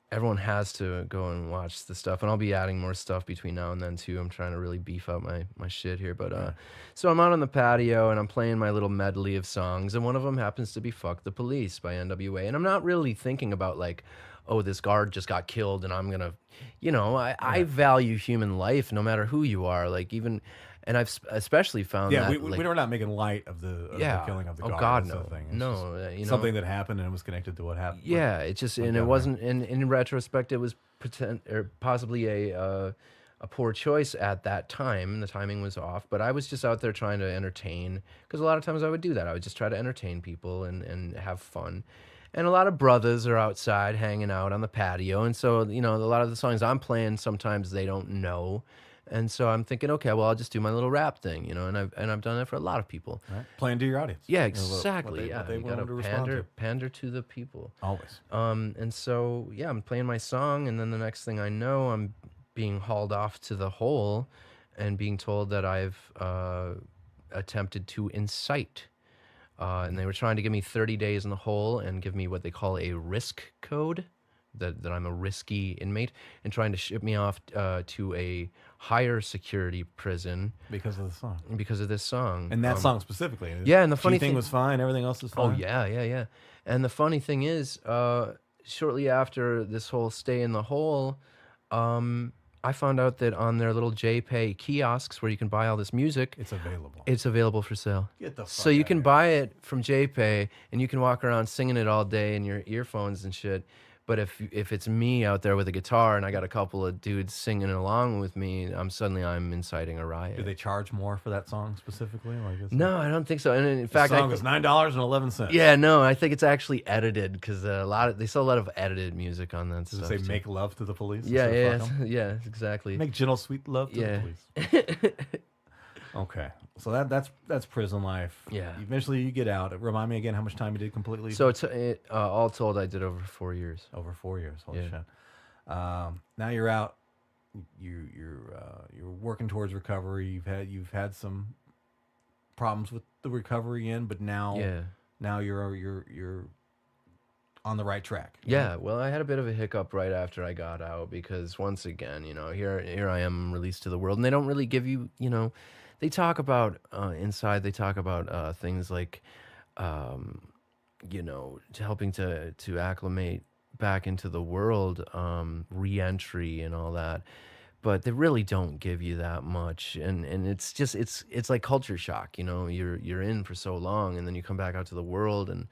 everyone has to go and watch the stuff, and I'll be adding more stuff between now and then too. I'm trying to really beef up my shit here, but so I'm out on the patio and I'm playing my little medley of songs, and one of them happens to be "Fuck the Police" by NWA, and I'm not really thinking about like, oh, this guard just got killed, and I'm gonna, I value human life no matter who you are, like even. And I've especially found that... Yeah, we're not making light of the killing of the guard. Oh, God, no. Thing. It's no. Something that happened and it was connected to what happened. Yeah, it just... And it wasn't... And in retrospect, it was possibly a poor choice at that time. The timing was off. But I was just out there trying to entertain. Because a lot of times I would do that. I would just try to entertain people and have fun. And a lot of brothers are outside hanging out on the patio. And so, a lot of the songs I'm playing, sometimes they don't know. And so I'm thinking, okay, well, I'll just do my little rap thing, and I've done that for a lot of people. Right. Playing to your audience. Yeah, exactly. What they you want gotta to respond to. pander to the people. Always. And so I'm playing my song, and then the next thing I know, I'm being hauled off to the hole, and being told that I've attempted to incite. And they were trying to give me 30 days in the hole and give me what they call a risk code. That I'm a risky inmate, and trying to ship me off to a higher security prison because of the song. Because of this song. And that song specifically. Yeah, and the funny thing was fine, everything else was fine. Oh yeah. And the funny thing is, shortly after this whole stay in the hole, I found out that on their little JPay kiosks where you can buy all this music, it's available for sale. Get the fuck so you out can of here. buy it from JPay, and you can walk around singing it all day in your earphones and shit. But if it's me out there with a guitar and I got a couple of dudes singing along with me, I'm inciting a riot. Do they charge more for that song specifically? No, I don't think so. And in the fact, song is $9.11. Yeah, no, I think it's actually edited because they sell a lot of edited music on that Does stuff. it say "Make Love to the Police"? Yeah, exactly. Make gentle sweet love to the police. Okay, So that's prison life. Yeah. Eventually you get out. Remind me again how much time you did completely. So all told, I did over 4 years. Over 4 years. Holy Yeah. shit. Now you're out. You're working towards recovery. You've had some problems with the recovery but now Yeah. you're on the right track. Yeah, well, I had a bit of a hiccup right after I got out because once again, here I am released to the world, and they don't really give you, they talk about inside. They talk about things like, helping to acclimate back into the world, re-entry and all that. But they really don't give you that much, and it's just it's like culture shock. You're in for so long, and then you come back out to the world, and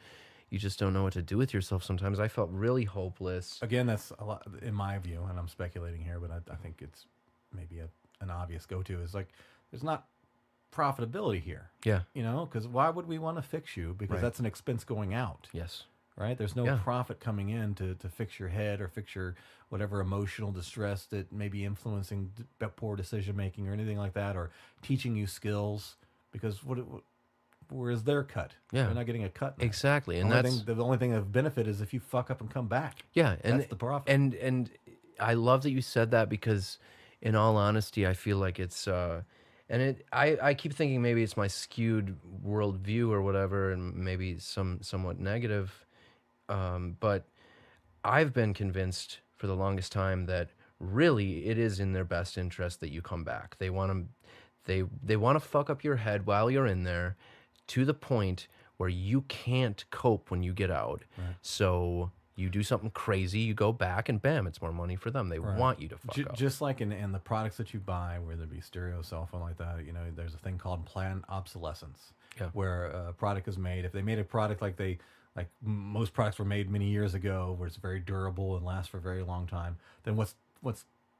you just don't know what to do with yourself. Sometimes I felt really hopeless. Again, that's a lot in my view, and I'm speculating here, but I think it's maybe an obvious go-to is like there's not profitability here. Yeah. Because why would we want to fix you? Because Right. that's an expense going out. Yes. Right? There's no Yeah. profit coming in to fix your head or fix your whatever emotional distress that may be influencing poor decision making or anything like that, or teaching you skills. Because where's their cut? Yeah. They're not getting a cut. Now. Exactly, and that's The only thing of benefit is if you fuck up and come back. yeah, and That's the profit. And I love that you said that because, in all honesty, I feel like it's I keep thinking maybe it's my skewed worldview or whatever, and maybe somewhat negative, but I've been convinced for the longest time that really it is in their best interest that you come back. They want to fuck up your head while you're in there, to the point where you can't cope when you get out. Right. So you do something crazy, you go back, and bam, it's more money for them. They Right. want you to fuck up. Just like in the products that you buy, whether it be stereo, cell phone, like that, there's a thing called planned obsolescence, Yeah. where a product is made. If they made a product like most products were made many years ago, where it's very durable and lasts for a very long time, then what's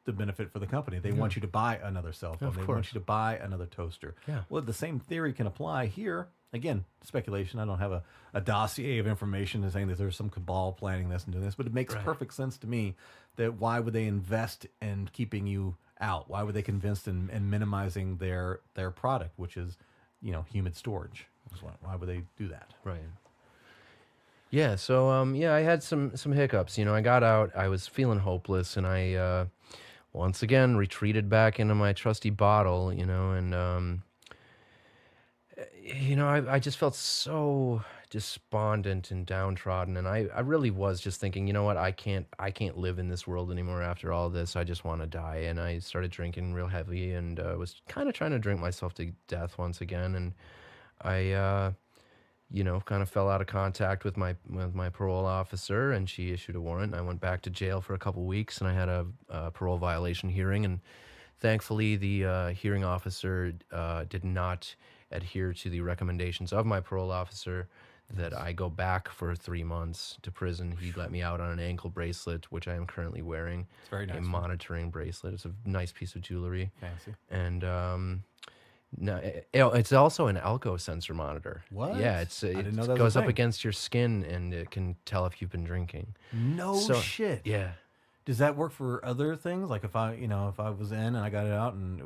the benefit for the company? They want you to buy another cell phone. Of They course. want you to buy another toaster. Yeah. Well, the same theory can apply here. Again, speculation. I don't have a dossier of information and saying that there's some cabal planning this and doing this, but it makes Right. perfect sense to me that why would they invest in keeping you out? Why would they invest in minimizing their product, which is, humid storage? Why would they do that? Right. Yeah, so I had some hiccups. I got out, I was feeling hopeless, and I once again retreated back into my trusty bottle, and I just felt so despondent and downtrodden, and I really was just thinking, you know what, I can't live in this world anymore after all this. I just want to die, and I started drinking real heavy, and was kind of trying to drink myself to death once again, and I kind of fell out of contact with my parole officer, and she issued a warrant. I went back to jail for a couple weeks, and I had a parole violation hearing, and thankfully the hearing officer did not adhere to the recommendations of my parole officer that I go back for 3 months to prison. He let me out on an ankle bracelet, which I am currently wearing. It's very nice. A monitoring bracelet. It's a nice piece of jewelry. Fancy. And no, it's also an Alco sensor monitor. What? Yeah, I it didn't know that was goes a up thing. against your skin, and it can tell if you've been drinking. No So- shit. Yeah. Does that work for other things? Like if I was in and I got it out and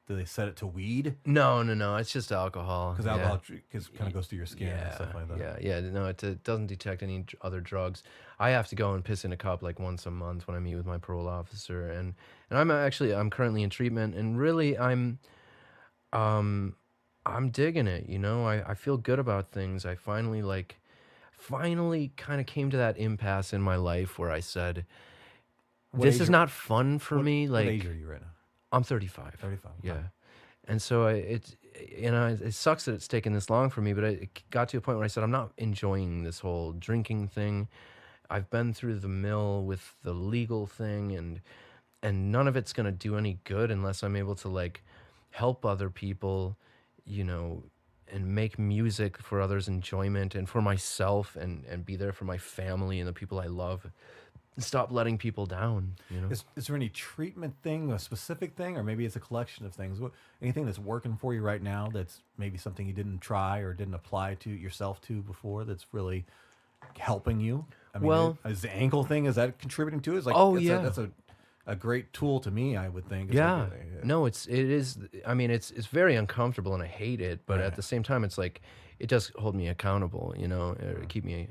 do they set it to weed? No, it's just alcohol. Because alcohol kind of goes through your skin and stuff like that. Yeah. No, it doesn't detect any other drugs. I have to go and piss in a cup like once a month when I meet with my parole officer, and I'm currently in treatment, and really I'm digging it. I feel good about things. I finally kind of came to that impasse in my life where I said, What this age is are- not fun for me. What Like, age are you right now? I'm 35. 35. Yeah. Okay. And so it sucks that it's taken this long for me, but it got to a point where I said, I'm not enjoying this whole drinking thing. I've been through the mill with the legal thing, and none of it's going to do any good unless I'm able to help other people, and make music for others' enjoyment and for myself, and be there for my family and the people I love. Stop letting people down. Is there any treatment thing, a specific thing, or maybe it's a collection of things? Anything that's working for you right now that's maybe something you didn't try or didn't apply to yourself to before that's really helping you? I mean, Well- is the ankle thing, is that contributing to it? It's like, Oh, it's yeah. that's a great tool to me. I would think. It's Yeah. like No, it is. I mean, it's very uncomfortable, and I hate it. But Right. at the same time, it's like it does hold me accountable. Or keep me,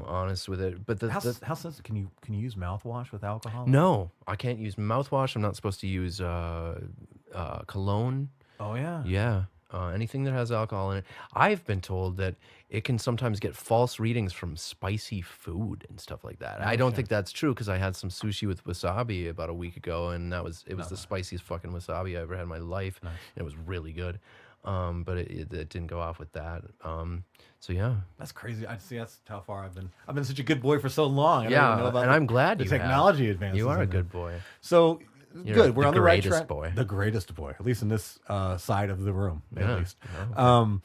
honest with it. But how sensitive can you use mouthwash with alcohol? no, I can't use mouthwash. I'm not supposed to use cologne. Oh yeah. Yeah. Anything that has alcohol in it. I've been told that it can sometimes get false readings from spicy food and stuff like that. I don't think that's true because I had some sushi with wasabi about a week ago, and it was the spiciest fucking wasabi I ever had in my life. Nice. And it was really good. But it didn't go off with that. So yeah. That's crazy. I see. That's how far I've been. I've been such a good boy for so long. I don't Yeah, even know about and I'm glad the you have. technology advances. You are a in there. good boy. So You're good. We're the on the right greatest track. boy. The greatest boy, at least in this side of the room, at Yeah. least. Oh,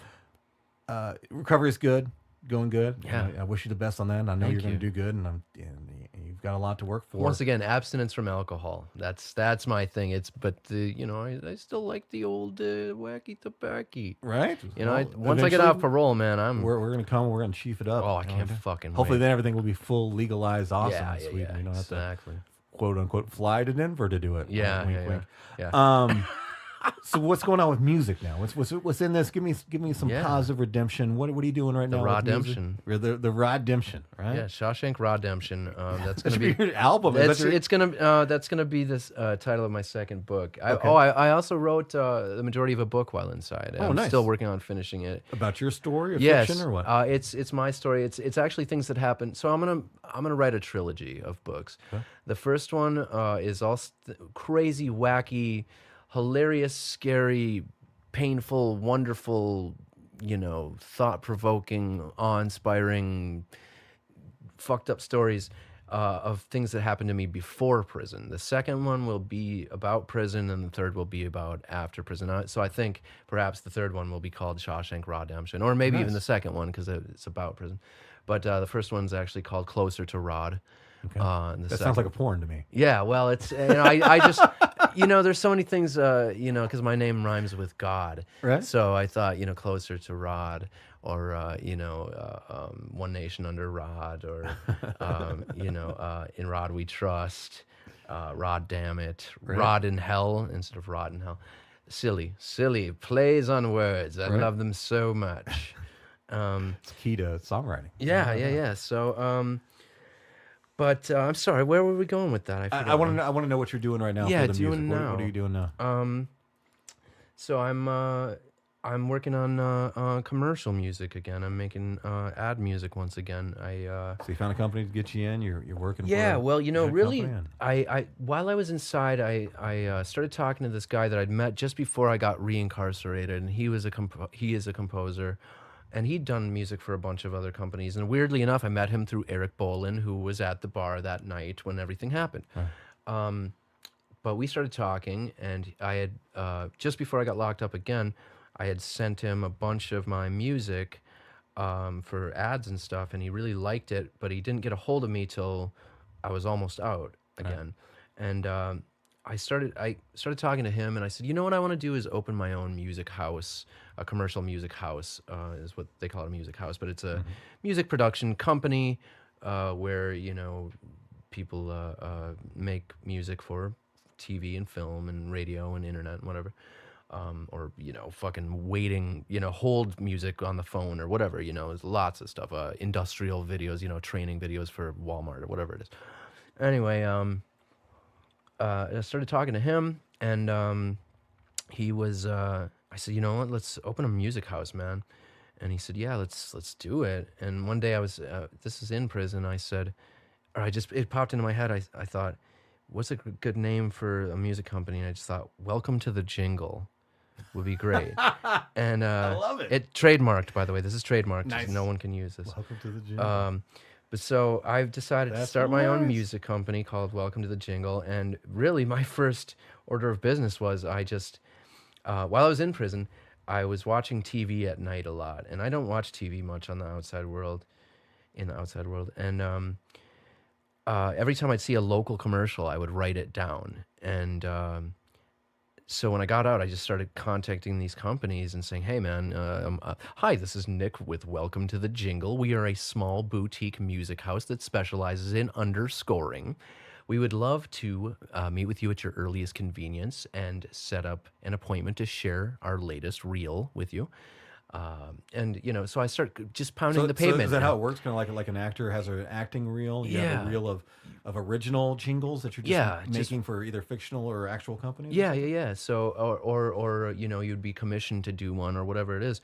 Recovery is good, going good. Yeah. I wish you the best on that. And I know Thank you're going you. to do good, and you've got a lot to work for. Once again, abstinence from alcohol. That's my thing. I still like the old wacky tobacco. Right? Well, Once I get eventually, off parole, man, we're going to come. We're going to chief it up. I can't fucking Hopefully, wait. then everything will be full legalized, awesome Yeah, in yeah, Sweden. yeah, You don't have exactly. to quote unquote fly to Denver to do it. Yeah, Wink, yeah, wink. yeah. So what's going on with music now? What's in this? Give me some Yeah. positive redemption. What are you doing right The now? with music? Raw-demption. The Raw-demption, right? Yeah, Shawshank Redemption. That's That gonna should be. be your album. That's gonna be this title of my second book. I also wrote the majority of a book while inside. I'm nice. still working on finishing it. About your story or Yes, fiction or what? it's my story. It's actually things that happen. So I'm gonna write a trilogy of books. Okay. The first one is all crazy, wacky, hilarious, scary, painful, wonderful, thought-provoking, awe-inspiring, fucked up stories of things that happened to me before prison. The second one will be about prison, and the third will be about after prison. So I think perhaps the third one will be called Shawshank Redemption, or maybe even Nice. the second one because it's about prison. But the first one's actually called Closer to Rod. Okay. And the That second, sounds like a porn to me. yeah, well, it's I just there's so many things because my name rhymes with God, Right. So I thought Closer to Rod, or One Nation Under Rod, or In Rod We Trust, Rod Damn It, Right. Rod in Hell instead of Rod in Hell. Silly plays on words. I Right. love them so much. It's key to songwriting. Yeah. So but I'm sorry, where were we going with that? I want to know what you're doing right now. Yeah, for the doing music. now. What are you doing now? So I'm working on commercial music again. I'm making ad music once again. So you found a company to get you in. You're working. Yeah, for a well, big really, company and- I while I was inside, I started talking to this guy that I'd met just before I got reincarcerated, and he is a composer, and he'd done music for a bunch of other companies. And weirdly enough, I met him through Eric Bolin, who was at the bar that night when everything happened. Right. But we started talking, and I had just before I got locked up again, I had sent him a bunch of my music for ads and stuff, and he really liked it, but he didn't get a hold of me till I was almost out again. And I started talking to him, and I said, you know what I want to do is open my own music house, a commercial music house is what they call it, a music house, but it's a music production company where people make music for TV and film and radio and internet and whatever. Or fucking waiting, hold music on the phone or whatever, there's lots of stuff, industrial videos, training videos for Walmart or whatever it is. Anyway, I started talking to him, and he was, I said, you know what, let's open a music house, man. And he said, yeah, let's do it. And one day I was, this is in prison, I said, it popped into my head, I thought, what's a good name for a music company? And I just thought, Welcome to the Jingle would be great. And I love it. It trademarked, by the way. This is trademarked. Nice. No one can use this. Welcome to the gym. But so I've decided to That's start my own hilarious. music company called Welcome to the Jingle. And really, my first order of business was I just, while I was in prison, I was watching TV at night a lot. And I don't watch TV much on the outside world, in the outside world. And every time I'd see a local commercial, I would write it down. And so when I got out, I just started contacting these companies and saying, hey, man, hi, this is Nick with Welcome to the Jingle. We are a small boutique music house that specializes in underscoring. We would love to meet with you at your earliest convenience and set up an appointment to share our latest reel with you. And so I start just pounding the So pavement. is that how it works? Kind of like an actor has an acting reel. You have a Yeah. reel of original jingles that you're just Yeah, making for either fictional or actual companies. Yeah. So, or you'd be commissioned to do one or whatever it is.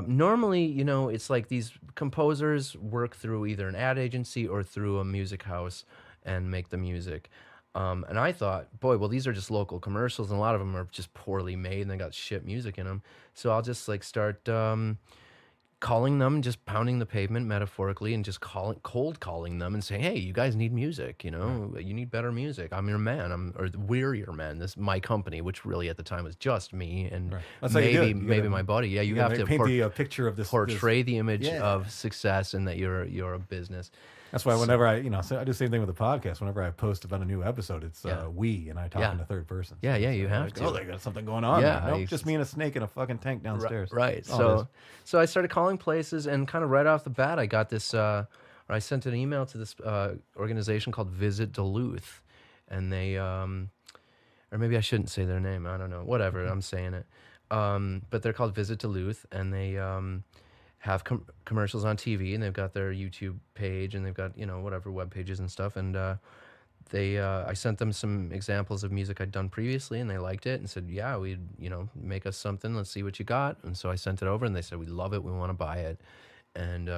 Normally, it's like these composers work through either an ad agency or through a music house and make the music. And I thought, boy, well, these are just local commercials, and a lot of them are just poorly made, and they got shit music in them. So I'll just like start calling them, just pounding the pavement metaphorically, and just cold calling them and saying, "Hey, you guys need music. You need better music. I'm your man. Or we're your man. This my company, which really at the time was just me and Right. That's how you do it. You maybe gotta- my buddy. Yeah, you You have gotta to paint the picture of this. portray the image Yeah. of success and that you're a business. That's why whenever I do the same thing with the podcast. Whenever I post about a new episode, it's Yeah. We, and I talk Yeah. in the third person. Yeah, yeah, it's, you have like, to. Oh, they got something going on. Yeah, there. Nope, just me and a snake in a fucking tank downstairs. Right. That's all it So I started calling places, and kind of right off the bat, I got this. Or I sent an email to this organization called Visit Duluth, and they, or maybe I shouldn't say their name. I don't know. Whatever. I'm saying it. But they're called Visit Duluth, and they have commercials on TV, and they've got their YouTube page, and they've got whatever web pages and stuff, and I sent them some examples of music I'd done previously, and they liked it and said, yeah, we'd make us something, let's see what you got. And so I sent it over, and they said, we love it, we want to buy it. And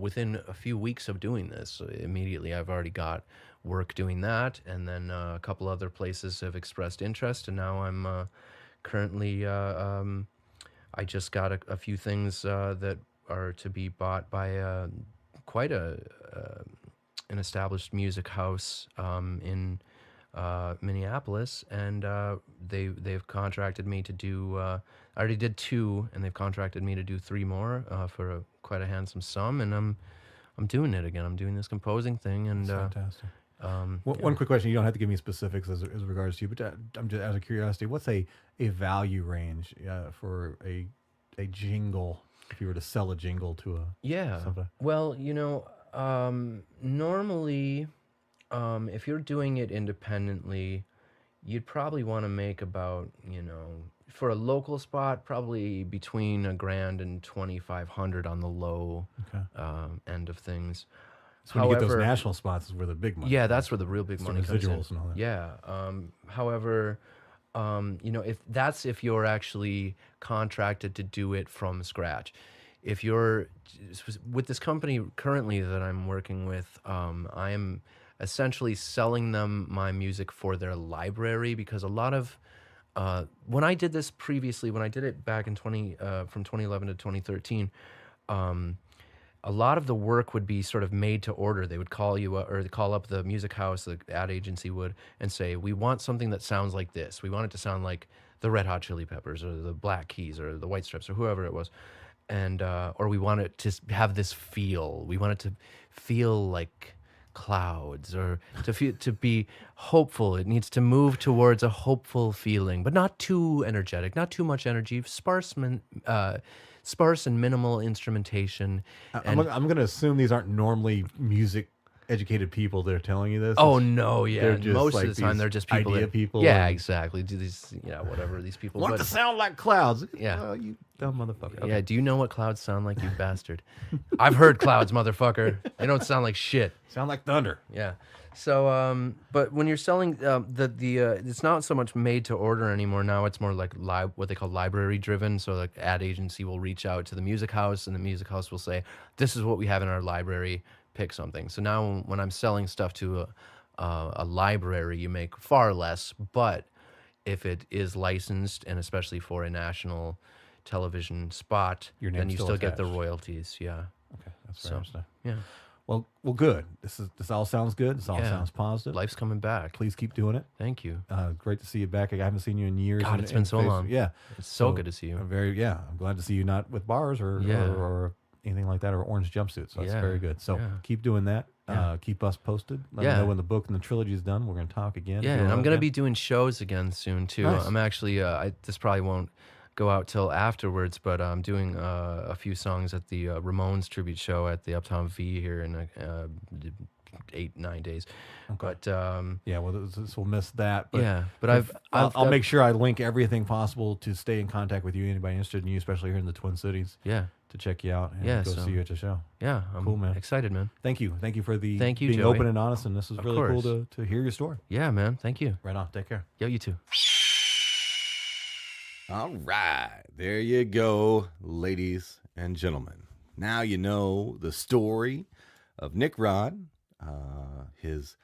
within a few weeks of doing this, immediately I've already got work doing that, and then a couple other places have expressed interest, and now I'm currently I just got a few things that are to be bought by quite an established music house in Minneapolis, and they've contracted me to do. I already did 2, and they've contracted me to do 3 more for quite a handsome sum, and I'm doing it again. I'm doing this composing thing, and That's fantastic. yeah. One quick question. You don't have to give me specifics as regards to you, but I'm just out of curiosity. What's a value range for a jingle if you were to sell a jingle to a somebody? Well, normally, if you're doing it independently, you'd probably want to make about, for a local spot, probably between $1,000 and $2,500 on the low end of things. So when you get those national spots is where the big money. Yeah, that's where the real big money comes in. Residuals and all that. Yeah. However, if you're actually contracted to do it from scratch. If you're with this company currently that I'm working with, I am essentially selling them my music for their library, because a lot of when I did this previously, when I did it back in from 2011 to 2013, a lot of the work would be sort of made to order. They would call you up, or call up the music house, the ad agency would, and say, we want something that sounds like this. We want it to sound like the Red Hot Chili Peppers or the Black Keys or the White Stripes or whoever it was. And or we want it to have this feel. We want it to feel like clouds, or to be hopeful. It needs to move towards a hopeful feeling, but not too energetic, not too much energy, sparse and minimal instrumentation. I'm going to assume these aren't normally music educated people that are telling you this. Oh no, yeah. They're just Most like of the time, these they're just people. idea people Yeah, and- exactly. Do these, whatever these people want but- to sound like clouds. Yeah. Oh, you dumb motherfucker. Yeah, Okay. do you know what clouds sound like, you bastard? I've heard clouds, motherfucker. They don't sound like shit. Sound like thunder. Yeah. So, but when you're selling it's not so much made to order anymore. Now it's more like what they call library driven. So like ad agency will reach out to the music house, and the music house will say, "This is what we have in our library. Pick something." So now when I'm selling stuff to a library, you make far less. But if it is licensed, and especially for a national television spot, Your then name's you still still get the attached. royalties. Yeah. Okay, that's So, fair enough. Yeah. Well, good. This all sounds good. This all Yeah. sounds positive. Life's coming back. Please keep doing it. Thank you. Great to see you back. I haven't seen you in years. God, it's been so long. Yeah, It's so good to see you. I'm I'm glad to see you not with bars or Yeah. or anything like that, or orange jumpsuits. So that's Yeah, very good. So yeah. keep doing that. Yeah. Keep us posted. Let Yeah. me know when the book and the trilogy is done. We're going to talk again. Yeah, do and it I'm gonna again. be doing shows again soon too. Nice. I'm actually this probably won't go out till afterwards, but I'm doing a few songs at the Ramones tribute show at the Uptown V here in 8-9 days. Okay. But Yeah, well, this will miss that. But yeah, but I'll make sure I link everything possible to stay in contact with you. Anybody interested in you, especially here in the Twin Cities, yeah, to check you out and Yeah, go so- see you at the show. yeah, I'm Cool, man. excited, man. Thank you for the Thank you, being Joey. open and honest, and this is Of really cool course. to hear your story. Yeah, man. Thank you. Right on. Take care. Yo, you too. All right, there you go, ladies and gentlemen. Now you know the story of Nick Rod. His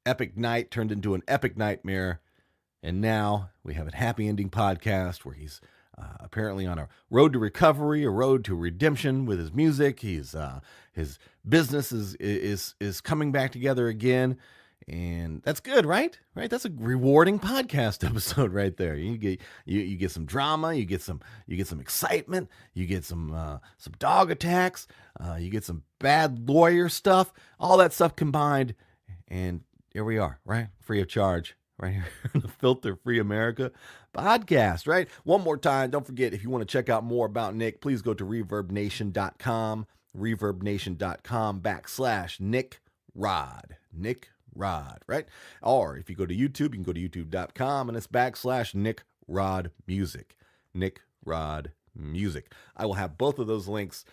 epic night turned into an epic nightmare, and now we have a happy ending podcast where he's apparently on a road to recovery, a road to redemption with his music. His business is coming back together again. And that's good, right? Right? That's a rewarding podcast episode right there. You get some drama, you get some excitement, you get some dog attacks, you get some bad lawyer stuff, all that stuff combined, and here we are, right? Free of charge, right here on the Filter Free America podcast, right? One more time, don't forget, if you want to check out more about Nick, please go to ReverbNation.com, ReverbNation.com/Nick Rod. Nick Rod, right? Or if you go to YouTube, you can go to youtube.com and it's /Nick Rod Music. Nick Rod Music. I will have both of those links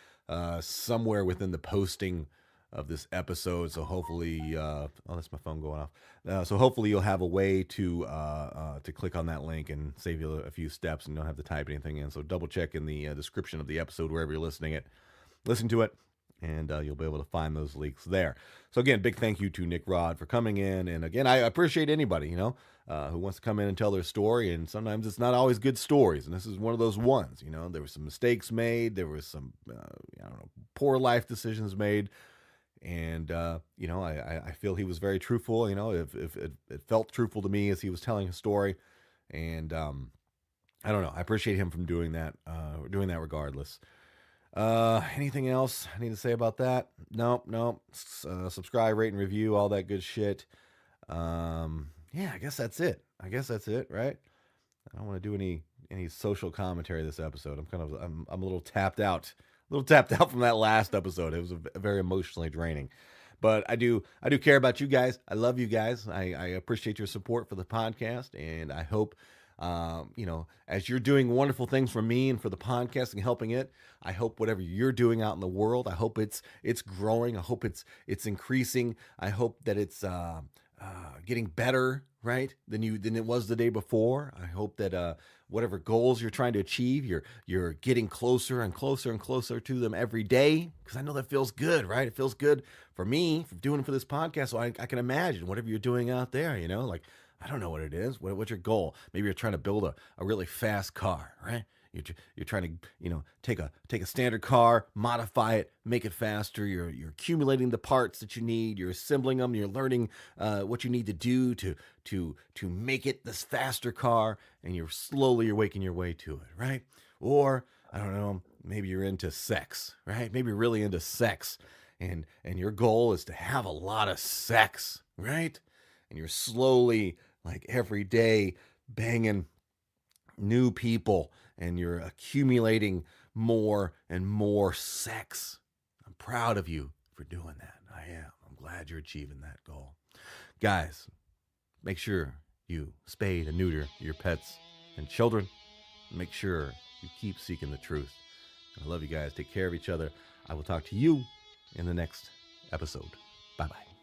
somewhere within the posting of this episode. So hopefully, oh, that's my phone going off. So hopefully you'll have a way to click on that link and save you a few steps and don't have to type anything in. So double check in the description of the episode wherever you're listen to it. And you'll be able to find those links there. So again, big thank you to Nick Rod for coming in. And again, I appreciate anybody, who wants to come in and tell their story. And sometimes it's not always good stories. And this is one of those ones, there were some mistakes made. There was some, poor life decisions made. And, I feel he was very truthful. If it felt truthful to me as he was telling his story. And I don't know. I appreciate him from doing that regardless. Anything else I need to say about that? Nope. Subscribe, rate, and review, all that good shit. Yeah, I guess that's it, right? I don't want to do any social commentary this episode. I'm a little tapped out from that last episode. It was very emotionally draining. But I do care about you guys. I love you guys. I appreciate your support for the podcast, and I hope as you're doing wonderful things for me and for the podcast and helping it, I hope whatever you're doing out in the world, I hope it's growing. I hope it's increasing. I hope that it's getting better, right, than it was the day before. I hope that whatever goals you're trying to achieve, you're getting closer and closer and closer to them every day, because I know that feels good, right? It feels good for me for doing it for this podcast. So I can imagine whatever you're doing out there, like, I don't know what it is. What's your goal? Maybe you're trying to build a really fast car, right? You're trying to, take a standard car, modify it, make it faster. You're accumulating the parts that you need. You're assembling them. You're learning what you need to do to make it this faster car, and you're working your way to it, right? Or I don't know, maybe you're into sex, right? Maybe you're really into sex, and your goal is to have a lot of sex, right? And you're slowly, like every day, banging new people, and you're accumulating more and more sex. I'm proud of you for doing that. I am. I'm glad you're achieving that goal. Guys, make sure you spay and neuter your pets and children. Make sure you keep seeking the truth. I love you guys. Take care of each other. I will talk to you in the next episode. Bye-bye.